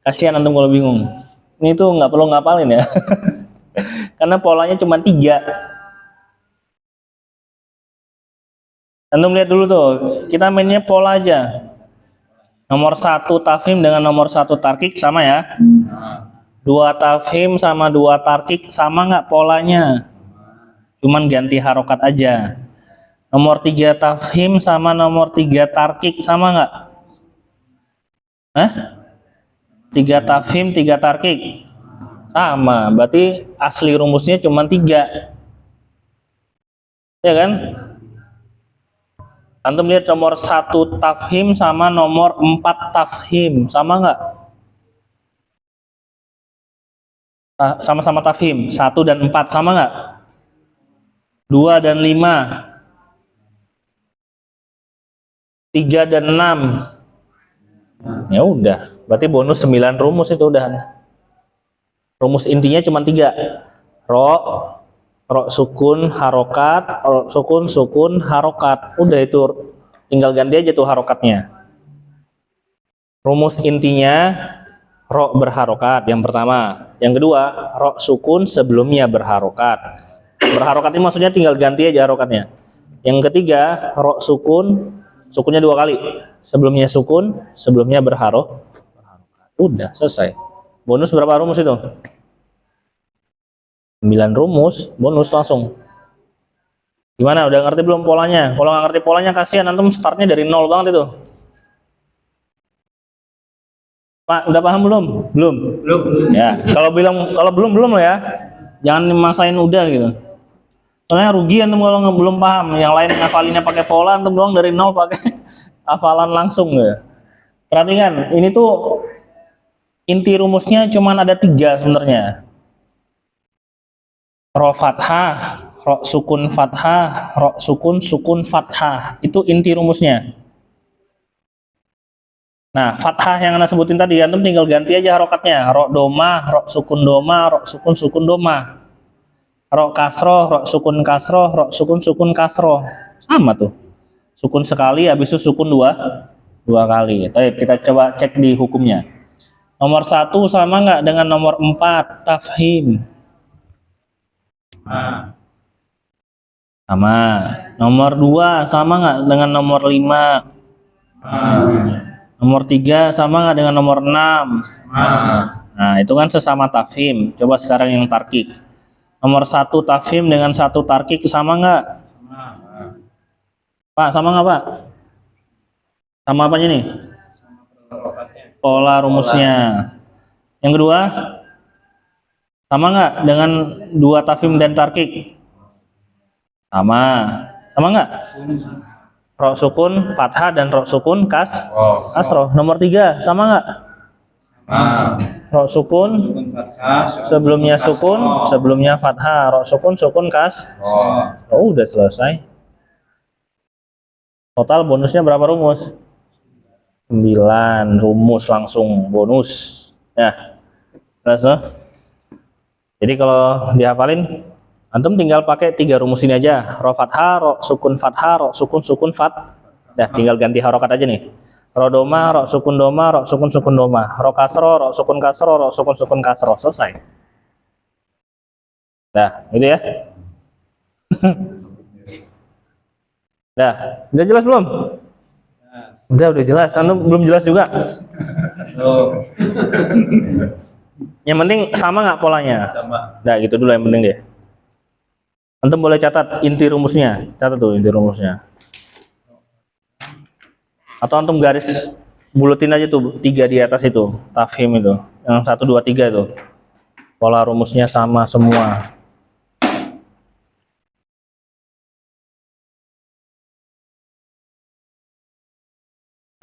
Kasihan antum kalau bingung. Ini tuh nggak perlu ngapalin ya. Karena polanya cuma 3. Antum lihat dulu tuh, kita mainnya pola aja. Nomor 1 tafhim dengan nomor 1 tarkik sama ya. 2 tafhim sama 2 tarkik sama nggak polanya? Cuman ganti harokat aja. Nomor 3 tafhim sama nomor 3 tarkik sama nggak? Hah? 3 tafhim, 3 tarkik sama, berarti asli rumusnya cuma 3, ya kan? Antum lihat nomor 1 tafhim sama nomor 4 tafhim sama nggak? Sama-sama tafhim, 1 dan 4 sama nggak? 2 dan 5, 3 dan 6. Ya udah, berarti bonus 9 rumus itu udah. Rumus intinya cuma 3. Ro sukun harokat, ro sukun harokat. Udah itu tinggal ganti aja tuh harokatnya. Rumus intinya ro berharokat yang pertama. Yang kedua, ro sukun sebelumnya berharokat. Berharokat ini maksudnya tinggal ganti aja harokatnya. Yang ketiga, ro sukun, sukunnya 2 kali. Sebelumnya sukun, sebelumnya berharokat. Udah selesai. Bonus berapa rumus itu? 9 rumus, bonus langsung. Gimana, udah ngerti belum polanya? Kalau nggak ngerti polanya, kasihan antum startnya dari 0 banget itu. Pak, udah paham belum? Belum. Ya, kalau belum loh ya. Jangan dimaksain udah gitu. Soalnya rugi antum kalau belum paham. Yang lain ngafalinnya pakai pola, antum doang dari 0 pakai hafalan langsung ya. Perhatikan, ini tuh inti rumusnya cuman ada 3 sebenarnya. Ro fathah, ro sukun fathah, ro sukun fathah. Itu inti rumusnya. Nah, fathah yang anda sebutin tadi, antum tinggal ganti aja harokatnya. Ro doma, ro sukun doma. Ro kasroh, ro sukun kasroh. Sama tuh. Sukun sekali, habis itu sukun 2 kali. Baik, kita coba cek di hukumnya. Nomor 1 sama nggak dengan nomor 4 tafhim? Sama. Nomor 2 sama nggak dengan nomor 5? Nomor 3 sama nggak dengan nomor 6? Nah, itu kan sesama tafhim. Coba sekarang yang tarkik. Nomor 1 tafhim dengan 1 tarkik sama nggak? Pak, sama nggak Pak? Sama apanya nih? Pola rumusnya. Yang kedua, sama nggak dengan 2 tafhim dan tarkik? Sama nggak? Ro sukun fathah dan ro sukun kasroh. Nomor 3 sama nggak? ro sukun, Sukun fathah. sebelumnya sukun, sebelumnya fathah, ro sukun, sukun Oh, udah selesai. Total bonusnya berapa rumus? 9 rumus langsung bonus. Ya, jelas no? Jadi kalau dihafalin, antum tinggal pakai 3 rumus ini aja. Ro fathah, ro sukun fathah, ro sukun sukun fat. Dah, tinggal ganti harokat aja nih. Ro doma, ro sukun doma, ro sukun sukun doma. Ro kasro, ro sukun kasro, ro sukun sukun kasro. Selesai. Dah, gitu ya. Dah, udah jelas belum? Udah jelas. Antum belum jelas juga. Oh, Yang penting sama nggak polanya? sama. Nah, gitu dulu yang penting deh. Antum boleh catat inti rumusnya. Catat tuh inti rumusnya. Atau antum garis bulutin aja tuh 3 di atas itu. Tafhim itu. Yang 1, 2, 3 itu. Pola rumusnya sama semua.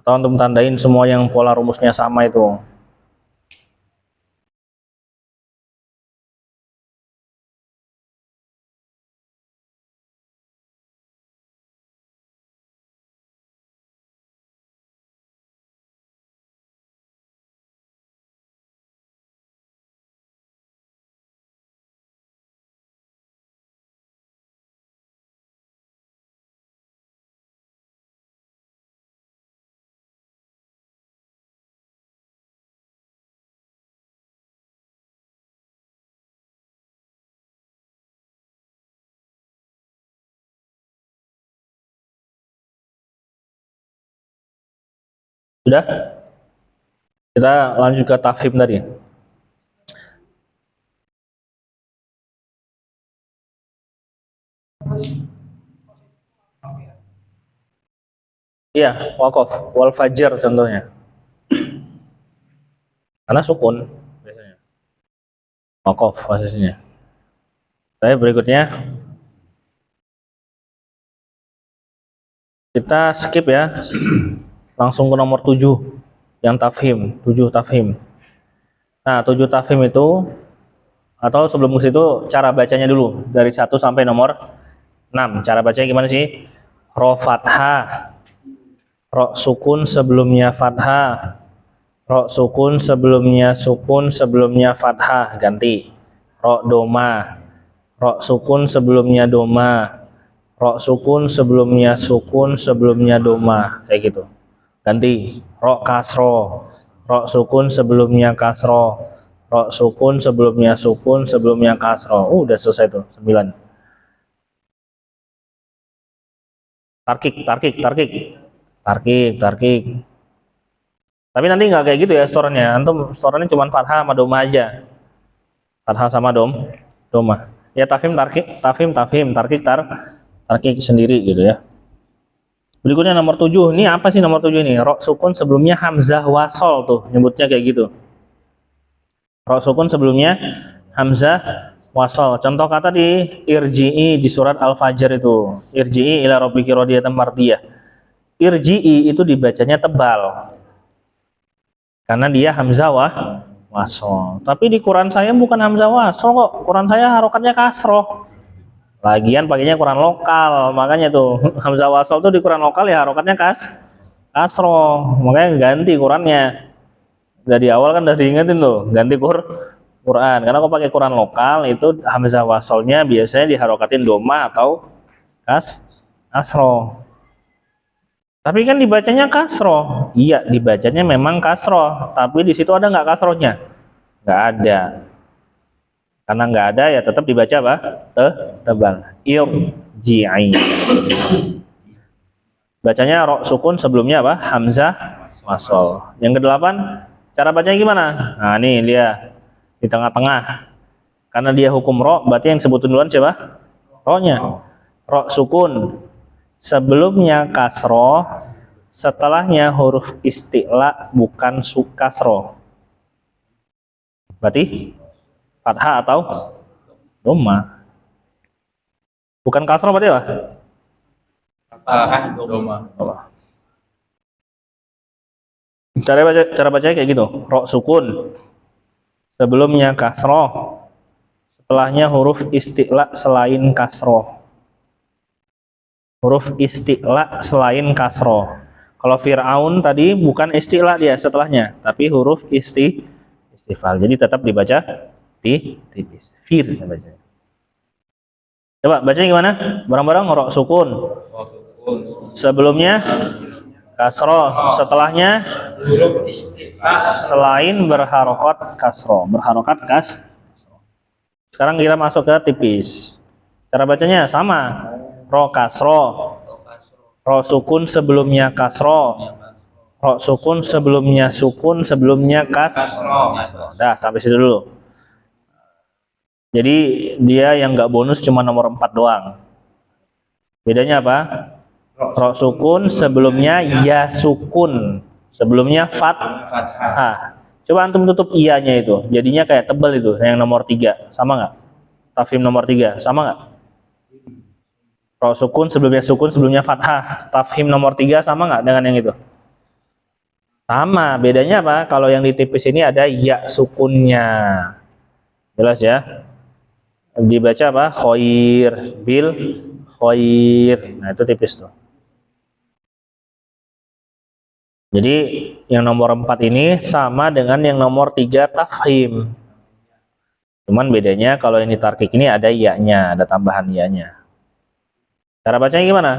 Atau antum tandain semua yang pola rumusnya sama itu. Sudah? Kita lanjut ke tafhim tadi. Iya, wakof, wal fajar contohnya. Karena sukun biasanya. Wakof posisinya. Saya berikutnya kita skip ya. Langsung ke nomor 7 yang tafhim, 7 tafhim. Nah, 7 tafhim itu atau sebelum ke situ cara bacanya dulu dari 1 sampai nomor 6. Cara bacanya gimana sih? Ro fathah, ro sukun sebelumnya fathah, ro sukun sebelumnya fathah, ganti. Ro doma, ro sukun sebelumnya doma, ro sukun sebelumnya doma, kayak gitu. Ganti. Ro kasro, ro sukun sebelumnya kasro, ro sukun sebelumnya kasro. Udah selesai tuh 9. Tarkik. Tapi nanti nggak kayak gitu ya setorannya. Antum setorannya cuma fathah sama doma aja. Fathah sama doma. Ya tafhim, tarkik sendiri gitu ya. Berikutnya nomor 7. Ini apa sih nomor 7 ini? Ro sukun sebelumnya hamzah wasol tuh, nyebutnya kayak gitu. Ro sukun sebelumnya hamzah wasol. Contoh kata di irji'i di surat Al-Fajr itu. Irji'i ila rabbiki radiyatan mardiyah. Irji'i itu dibacanya tebal. Karena dia hamzah wasol. Tapi di Quran saya bukan hamzah wasol kok. Quran saya harokatnya kasroh. Lagian pakainya Quran lokal, makanya tuh hamzah wasol tuh di Quran lokal ya harokatnya kasroh, makanya ganti Qurannya. Dari awal kan udah diingetin tuh, ganti Quran. Karena kalau pakai Quran lokal itu hamzah wasolnya biasanya diharokatin doma atau kasroh. Tapi kan dibacanya kasroh. Iya, dibacanya memang kasroh, tapi di situ ada nggak kasrohnya? Nggak ada. Karena nggak ada ya tetap dibaca apa? Tebal. Irji'i. Bacanya ro sukun sebelumnya apa? Hamzah wasol. Yang ke-8, cara bacanya gimana? Nah, ini dia di tengah-tengah. Karena dia hukum ro, berarti yang sebutin duluan siapa? Ro-nya. Ro sukun. Sebelumnya kasroh, setelahnya huruf isti'la bukan kasroh. Berarti fathah atau doma. Bukan kasroh berarti apa? Doma. Cara bacanya kayak gitu. Ro sukun sebelumnya kasroh, setelahnya huruf isti'la selain kasroh. Huruf isti'la selain kasroh. Kalau Fir'aun tadi bukan isti'la dia setelahnya, tapi huruf istifal. Jadi tetap dibaca tipis. Fir baca. Coba bacanya gimana? Bareng-bareng ro sukun. sukun. Sebelumnya kasroh, setelahnya Huruf istilah. selain berharokat kasroh. Berharokat Sekarang kita masuk ke tipis. Cara bacanya sama. Ro kasroh, ro sukun sebelumnya kasroh, ro sukun sebelumnya kasroh. Dah sampai situ dulu. Jadi dia yang nggak bonus cuma nomor 4 doang. Bedanya apa? Ro sukun sebelumnya ya sukun, sebelumnya Fathah. fathah. Coba antum tutup iyanya itu, jadinya kayak tebal itu, yang nomor 3, sama nggak? Tafhim nomor 3, sama nggak? Ro sukun sebelumnya fathah, tafhim nomor 3 sama nggak dengan yang itu? Sama, bedanya apa? Kalau yang di tipis ini ada ya sukunnya. Jelas ya? Dibaca apa? Khoir, bil khoir. Nah, itu tipis tuh. Jadi yang nomor 4 ini sama dengan yang nomor 3 tafhim. Cuman bedanya kalau ini tarkik ini ada ya-nya, ada tambahan ya-nya. Cara bacanya gimana?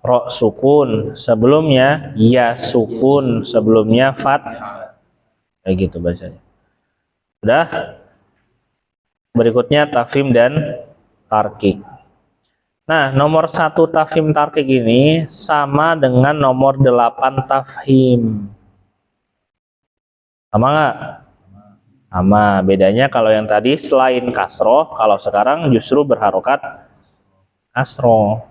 Ro sukun, sebelumnya ya sukun, sebelumnya fathah. Kayak gitu bacanya. Udah? Berikutnya tafhim dan tarkik. Nah, nomor 1 tafhim tarkik ini sama dengan nomor 8 tafhim. Sama nggak? Sama. Bedanya kalau yang tadi selain kasroh, kalau sekarang justru berharokat kasroh.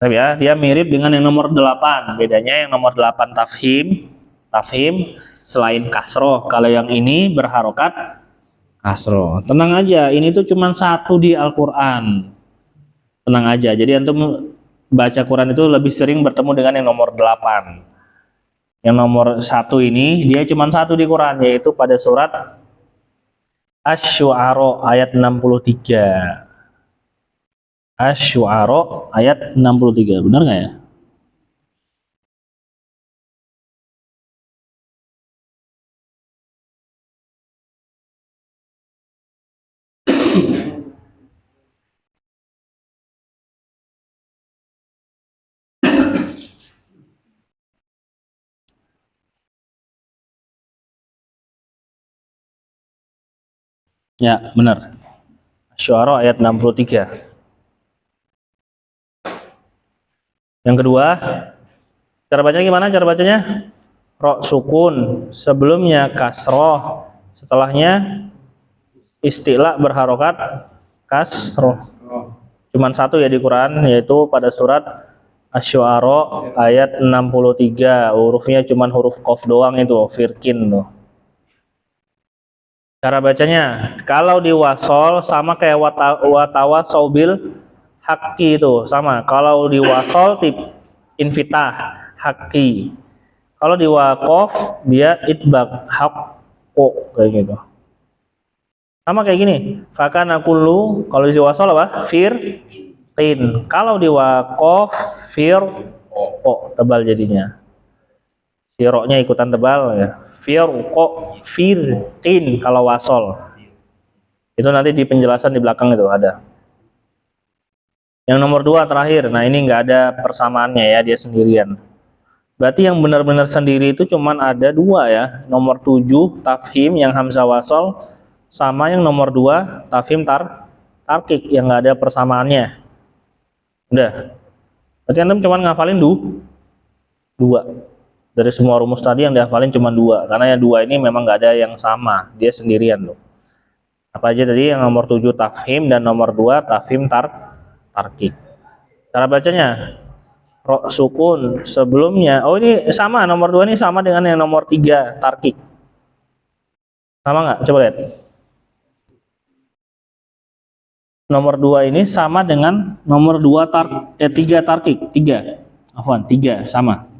Ya, dia mirip dengan yang nomor 8. Bedanya yang nomor 8 tafhim selain kasroh. Kalau yang ini berharokat kasroh. Tenang aja, ini tuh cuma 1 di Al-Quran. Tenang aja. Jadi antum baca Quran itu lebih sering bertemu dengan yang nomor 8. Yang nomor 1 ini dia cuma 1 di Quran, yaitu pada surat Asy-Syu'ara ayat 63. Asy-Syu'ara ayat 63. Benar nggak ya? Ya, benar. Asy-Syu'ara ayat 63. Yang kedua, cara bacanya gimana? Cara bacanya ro sukun, sebelumnya kasroh, setelahnya isti'la berharokat kasroh. Cuman 1 ya di Quran, yaitu pada surat Asy-Syu'ara ayat 63. Hurufnya cuman huruf qaf doang itu, firkin tuh. Cara bacanya, kalau di wasol sama kayak watawa saubil haki itu sama. Kalau di wasol tip infitah haki. Kalau di waqaf dia itbaq haqqo kayak gitu. Sama kayak gini. Fakana kullu, kalau di wasol apa? Firqin. Kalau di waqaf firqo, tebal jadinya. Firqnya ikutan tebal ya. Firqo, firqin kalau wasol. Itu nanti di penjelasan di belakang itu ada. Yang nomor 2 terakhir. Nah, ini nggak ada persamaannya ya, dia sendirian. Berarti yang benar-benar sendiri itu cuman ada 2 ya. Nomor 7 tafhim yang hamzah wasol sama yang nomor 2 tafhim tarkik yang nggak ada persamaannya. Udah. Berarti antum cuman ngafalin 2. Dari semua rumus tadi yang dihafalin cuma 2, karena yang 2 ini memang nggak ada yang sama, dia sendirian loh. Apa aja tadi? Yang nomor 7 tafhim dan nomor 2 tafhim tarkik. Cara bacanya ro sukun sebelumnya. Oh, ini sama, nomor 2 ini sama dengan yang nomor 3 tarkik. Sama nggak? Coba lihat. Nomor 2 ini sama dengan nomor 3 tarkik. 3. Afwan, 3 sama.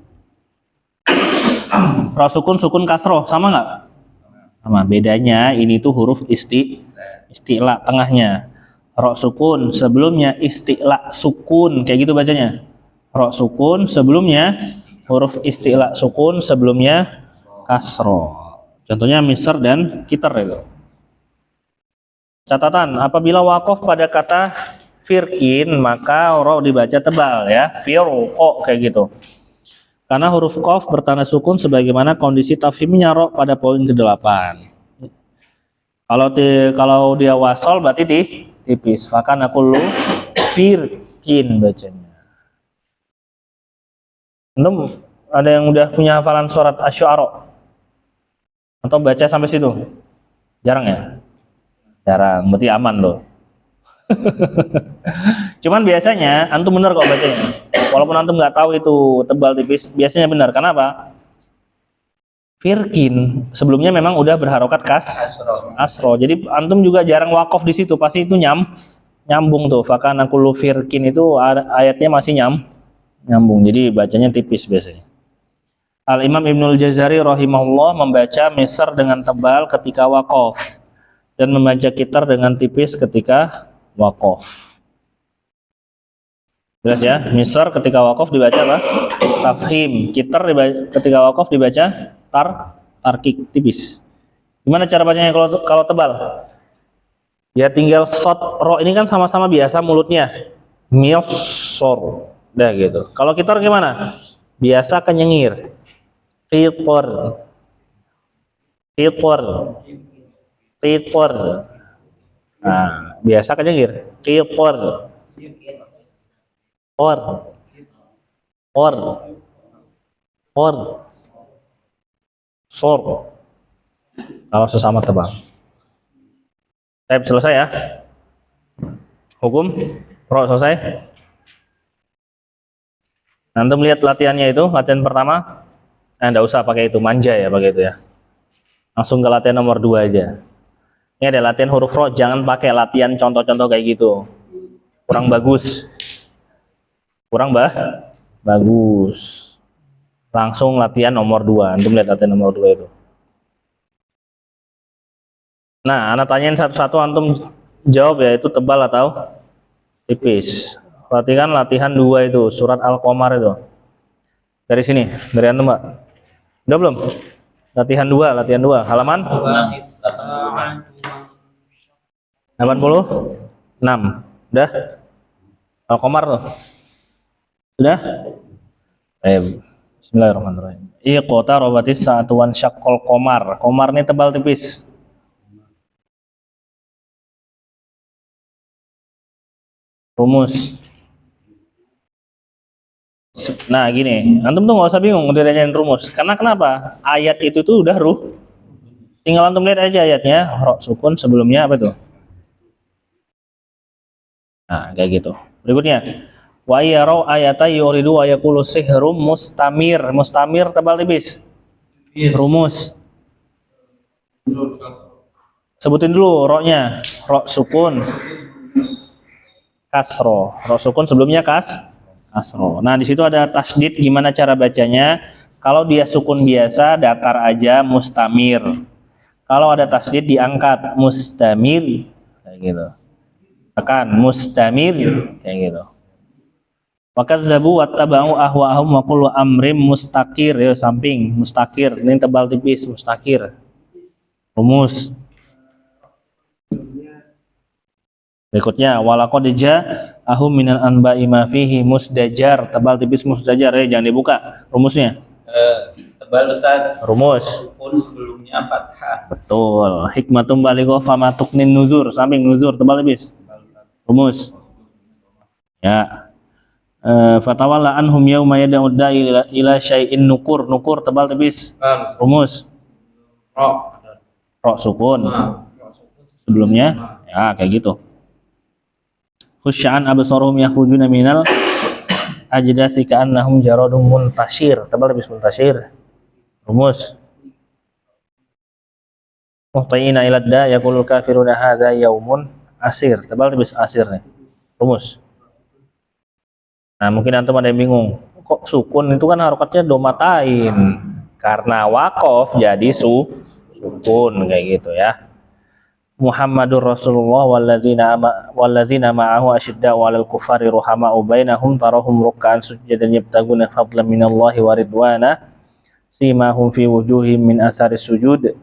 Ro sukun kasroh sama nggak? Sama, bedanya ini tuh huruf isti'la tengahnya. Ro sukun sebelumnya isti'la sukun, kayak gitu bacanya. Ro sukun sebelumnya huruf isti'la sukun sebelumnya kasro. Contohnya misr dan kitar itu. Catatan, apabila wakof pada kata firkin maka ro dibaca tebal ya. Firqo kayak gitu. Karena huruf qaf bertanda sukun sebagaimana kondisi tafhimnya ro pada poin ke-8. Kalau dia wasol berarti tipis. Maka aku lu firkin bacanya. Antum ada yang udah punya hafalan surat Asy-Syu'ara? Atau baca sampai situ? Jarang ya? Jarang, berarti aman loh. Cuman biasanya antum bener kok bacanya. Walaupun antum nggak tahu itu tebal tipis, biasanya benar. Kenapa? Firkin sebelumnya memang udah berharokat asro. Jadi antum juga jarang wakof di situ, pasti itu nyambung tuh. Fakana kullu firkin itu ayatnya masih nyambung. Jadi bacanya tipis biasanya. Al Imam Ibnul Jazari rahimahullah membaca misr dengan tebal ketika wakof dan membaca kitar dengan tipis ketika wakof. Jelas ya, misr ketika wakof dibaca apa? Tafhim. Kitar ketika wakof dibaca tarkik tipis. Gimana cara bacanya kalau tebal? Ya tinggal sod ro ini kan sama-sama biasa mulutnya. Miosor. Udah gitu. Kalau kitar gimana? Biasa kenyengir. Tipor. Nah, biasa kenyengir. Tipor. Sor. Kalau sesama tebal. Selesai ya. Hukum ro selesai. Nanti melihat latihannya itu, latihan pertama. Enggak usah pakai itu, manja ya pakai itu ya. Langsung ke latihan nomor 2 aja. Ini ada latihan huruf ro, jangan pakai latihan contoh-contoh kayak gitu. Kurang bagus. Bagus. Langsung latihan nomor 2. Antum lihat latihan nomor 2 itu. Nah, anak tanyain satu-satu, antum jawab ya, itu tebal atau tipis. Perhatikan latihan 2 itu, surat Al-Qamar itu. Dari sini, dari antum, Mbak. Udah belum? Latihan 2, halaman 86. Udah? Al-Qamar tuh. Sudah? Bismillahirrahmanirrahim. Iqta robatis sa'atuan syaqqal qamar. Qamar ini tebal tipis. Rumus. Nah gini, antum tuh nggak usah bingung udah nanyain rumus. Karena kenapa? Ayat itu tuh udah tinggal antum lihat aja ayatnya. Ro sukun sebelumnya apa tuh? Nah kayak gitu. Berikutnya. Wa yarau ayata yuridu wa yaqulu sihrum mustamir. Mustamir tebal tipis. Rumus. Sebutin dulu ro-nya. Ro sukun. Kasro. Ro sukun sebelumnya kasro. Nah, di situ ada tasdid, gimana cara bacanya? Kalau dia sukun biasa datar aja mustamir. Kalau ada tasdid diangkat mustamir kayak gitu. Tekan mustamir kayak gitu. Maka zabu wattaba'u ahwa'ahum wa kullu amrim mustakir, ya samping mustakir, ini tebal tipis mustakir. Rumus. Berikutnya walaqad ja'ahum minal anba'i ma fihi musdajar, tebal tipis musdajar, ya jangan dibuka. Rumusnya. Tebal Ustaz. Rumus. Sukun sebelumnya fathah. Betul. Hikmatum balighah fama tuqnin nuzur, samping nuzur tebal tipis. Rumus. Ya. Fatawalla anhum yauma yad'ud da'i ila syai'in nukur tebal tipis. Rumus. Ro sukun sebelumnya ya kayak gitu. Khusya'an absaruhum yakhrujuna minal ajdathi ka'annahum jaradun muntashir, tebal tipis muntashir. Rumus. Muhtayina ilad da yaqulul kafiruna hadza yaumun asir, tebal tipis asir nih. Rumus. Nah, mungkin antum ada yang bingung, kok sukun itu kan harokatnya domatain, karena wakof jadi sukun. sukun kayak gitu ya. Muhammadur Rasulullah walladzina ma'ahu asyidda'u 'alal kuffari ruhama'u bainahum tarahum ruk'an sujadan yabtaguna fadlan minallahi wa ridwana simahum fi wujuhim min athari sujud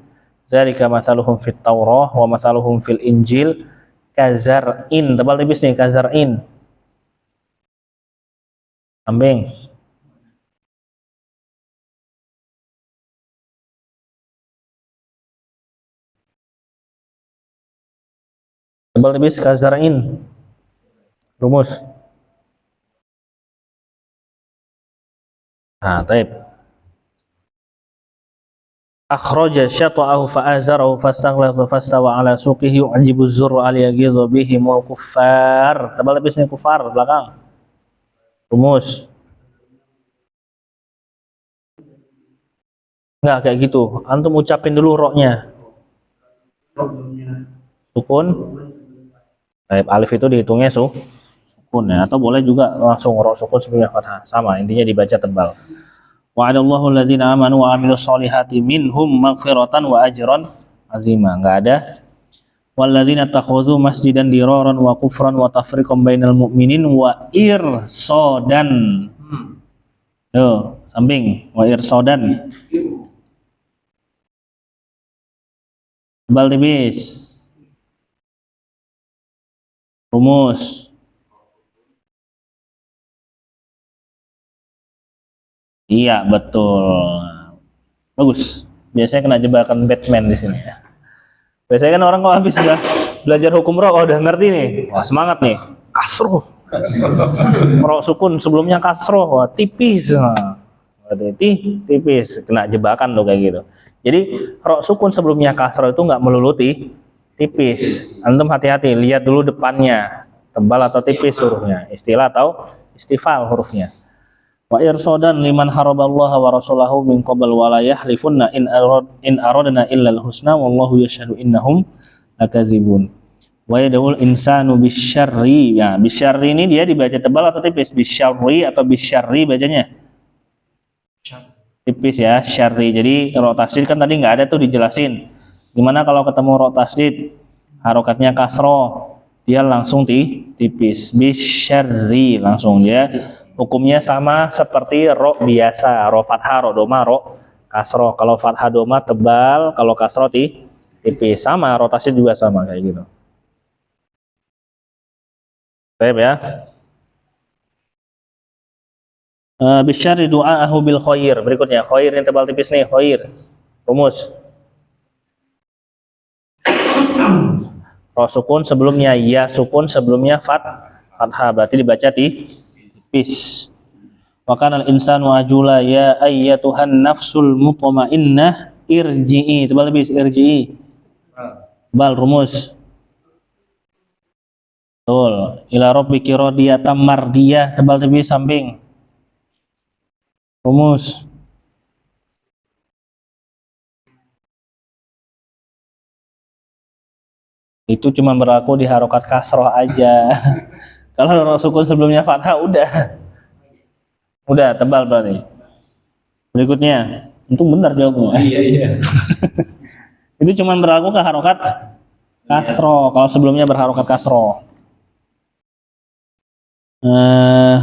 dzalika mathaluhum fit Taurah wa mathaluhum fil Injil kazar'in, tebal tipis nih, kazar'in kambing. Tebal tipis kazar'in. Rumus. Nah, taib. Akhraja syata'ahu fa'azarahu fastaghlazha fastawa ala suqihi yu'jibu az-zurra al yaghidha bihimul kuffar. Tebal tipis nih kufar belakang. Rumus. Enggak kayak gitu. Antum ucapin dulu roknya. Sukun. Taib, alif itu dihitungnya sukun ya, atau boleh juga langsung rok sukun sebelumnya fathah. Sama, intinya dibaca tebal. Wa'adallahu allazina amanu wa amilus solihati minhum maghfiratan wa ajran azima. Enggak ada. Walladzina takhudhu masjidan diraran wa kufran wa tafriqan bainal mu'minin wa irsodan. Yo, samping wa irsodan. Tebal tipis. Rumus. Iya, betul. Bagus. Biasanya kena jebakan Batman di sini ya. Biasanya kan orang kalau habis udah belajar hukum roh, udah ngerti nih. Wah, semangat nih. Kasroh. Roh sukun sebelumnya kasroh. Wah, tipis. Nah, tipis. Kena jebakan tuh kayak gitu. Jadi, roh sukun sebelumnya kasroh itu nggak melulu tipis. Antum hati-hati, lihat dulu depannya. Tebal atau tipis hurufnya. Istilah atau istifal hurufnya. Wa irsodan liman haraballaha wa rasulahu min qabl wa la yahlifunna in aradna illa al-husna wallahu yashhadu innahum lakadzibun. Wa yad'ul insanu bisyarri. Ya, bisyarri ini dia dibaca tebal atau tipis? Bisyarri atau bisyarri bacanya? Tipis ya, syarri. Jadi roh tasdid kan tadi nggak ada tuh dijelasin. Gimana kalau ketemu roh tasdid harokatnya kasroh, dia langsung tipis. Bisyarri langsung dia. Hukumnya sama seperti ro biasa, ro fathah, ro doma, ro kasroh. Kalau fathah doma tebal, kalau kasroh tipis. Sama, rotasi juga sama kayak gitu. Baik ya. Bisyari du'aahu bil khair. Berikutnya, khair yang tebal tipis nih, khair. Rumus. Ro sukun sebelumnya ya sukun sebelumnya fathah, berarti dibaca tipis. Wa kana al-insanu ajula ya ayyatuhan nafsul mutmainnah irji'i. Tebal tipis irji'i. Bal rumus. Betul. Ila rabbiki radiyatan mardiyah. Tebal tipis samping. Rumus. Itu cuma berlaku di harokat kasroh aja. Kalau roh sukun sebelumnya fathah udah tebal berarti. Berikutnya, itu benar jawabnya. Iya. Itu cuma berlaku ke harokat kasroh. Kalau sebelumnya berharokat kasroh.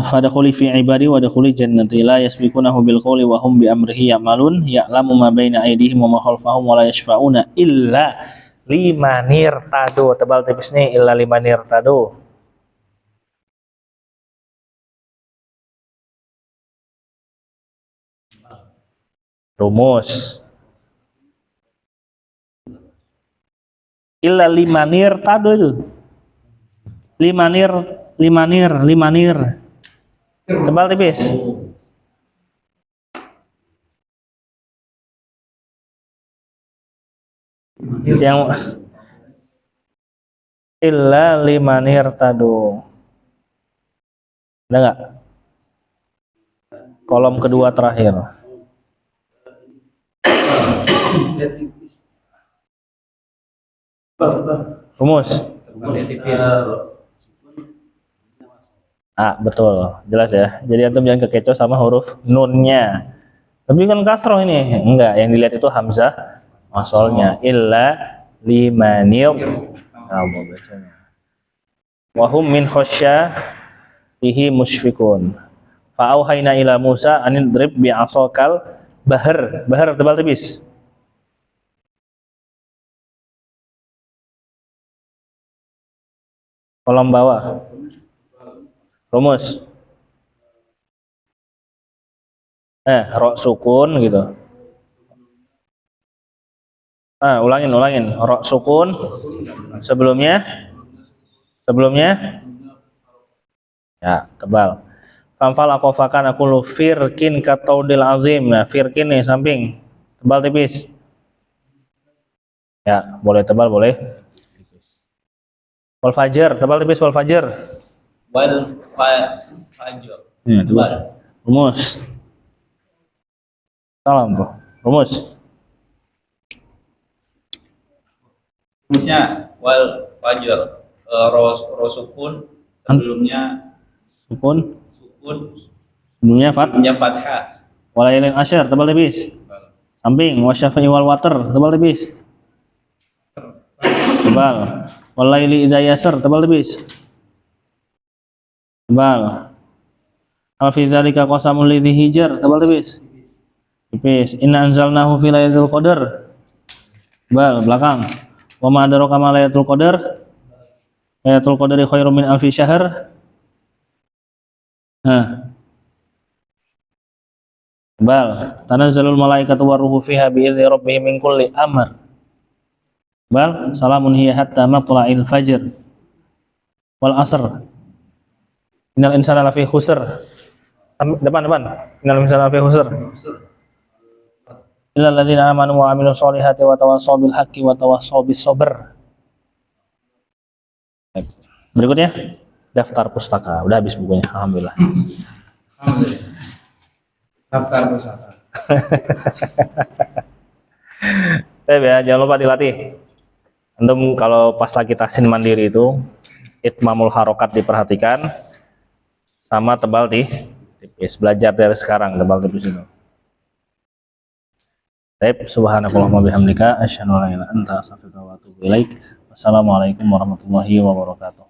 Fadakhuli fi ibadi wa dakhuli jannati la yasbiqunahu bil qawli wa hum bi amrihi ya'malun ya'lamu ma baina aydihim wa ma khalfahum wa la yashfa'una illa limanir tado. Tebal tipis nih, illa limanir tado. Rumus. Illa limanir tado itu. Limanir. Tebal tipis. Yang illa limanir tado. Ada nggak? Kolom kedua terakhir. Rumus. Tipis. Betul, jelas ya. Jadi antum jangan kekecoh sama huruf nunnya. Tapi kan kasroh ini, enggak. Yang dilihat itu hamzah asalnya illa limanil kamu bacanya wahum min khosyahihi musyfikun fa'auhayna ila Musa anidrib bi'asokal bahar tebal tipis kolom bawah rumus ro sukun gitu. Ulangin ro sukun sebelumnya ya tebal famfal akofakan aku lu firkin kataudil azim. Nah firkin nih samping tebal tipis ya boleh tebal boleh tipis. Wal fajar tebal tipis wal fajar Wal fajr. ya, tebal. Rumus salam bro rumus Rumusnya wal fajr. Rosukun sebelumnya sukun sukun sebelumnya punya fathah. walailin asyar tebal tipis samping wasyafi'i wal water tebal tipis tebal walaili idza yasar tebal tipis tebal al fi dzalika qasamul lidzi hijar tebal tipis inna anzalnahu fi lailatul qadar tebal belakang wa ma adraka ma lailatul qadar lailatul qadari khairum min alfi syahr tebal tanazzalul malaikatu waruhu fiha bi'izni rabbihim min kulli amr bal salamun hiya hatta matla'il fajr wal asr innal insana lafi khusr depan innal insana lafi khusr illal ladzina amanu wa amilus solihati wa tawassaw bil haqqi wa tawassaw bis sabr. Berikutnya daftar pustaka udah habis bukunya alhamdulillah. Daftar pusaka. Ya jangan lupa dilatih. Antum kalau pas lagi tahsin mandiri itu itmamul harokat diperhatikan sama tebal tipis. Belajar dari sekarang tebal tipis itu. Baik, subhanakallahumma bihamdika asyhadu an la ilaha illa anta astaghfiruka wa atubu ilaik. Wassalamualaikum warahmatullahi wabarakatuh.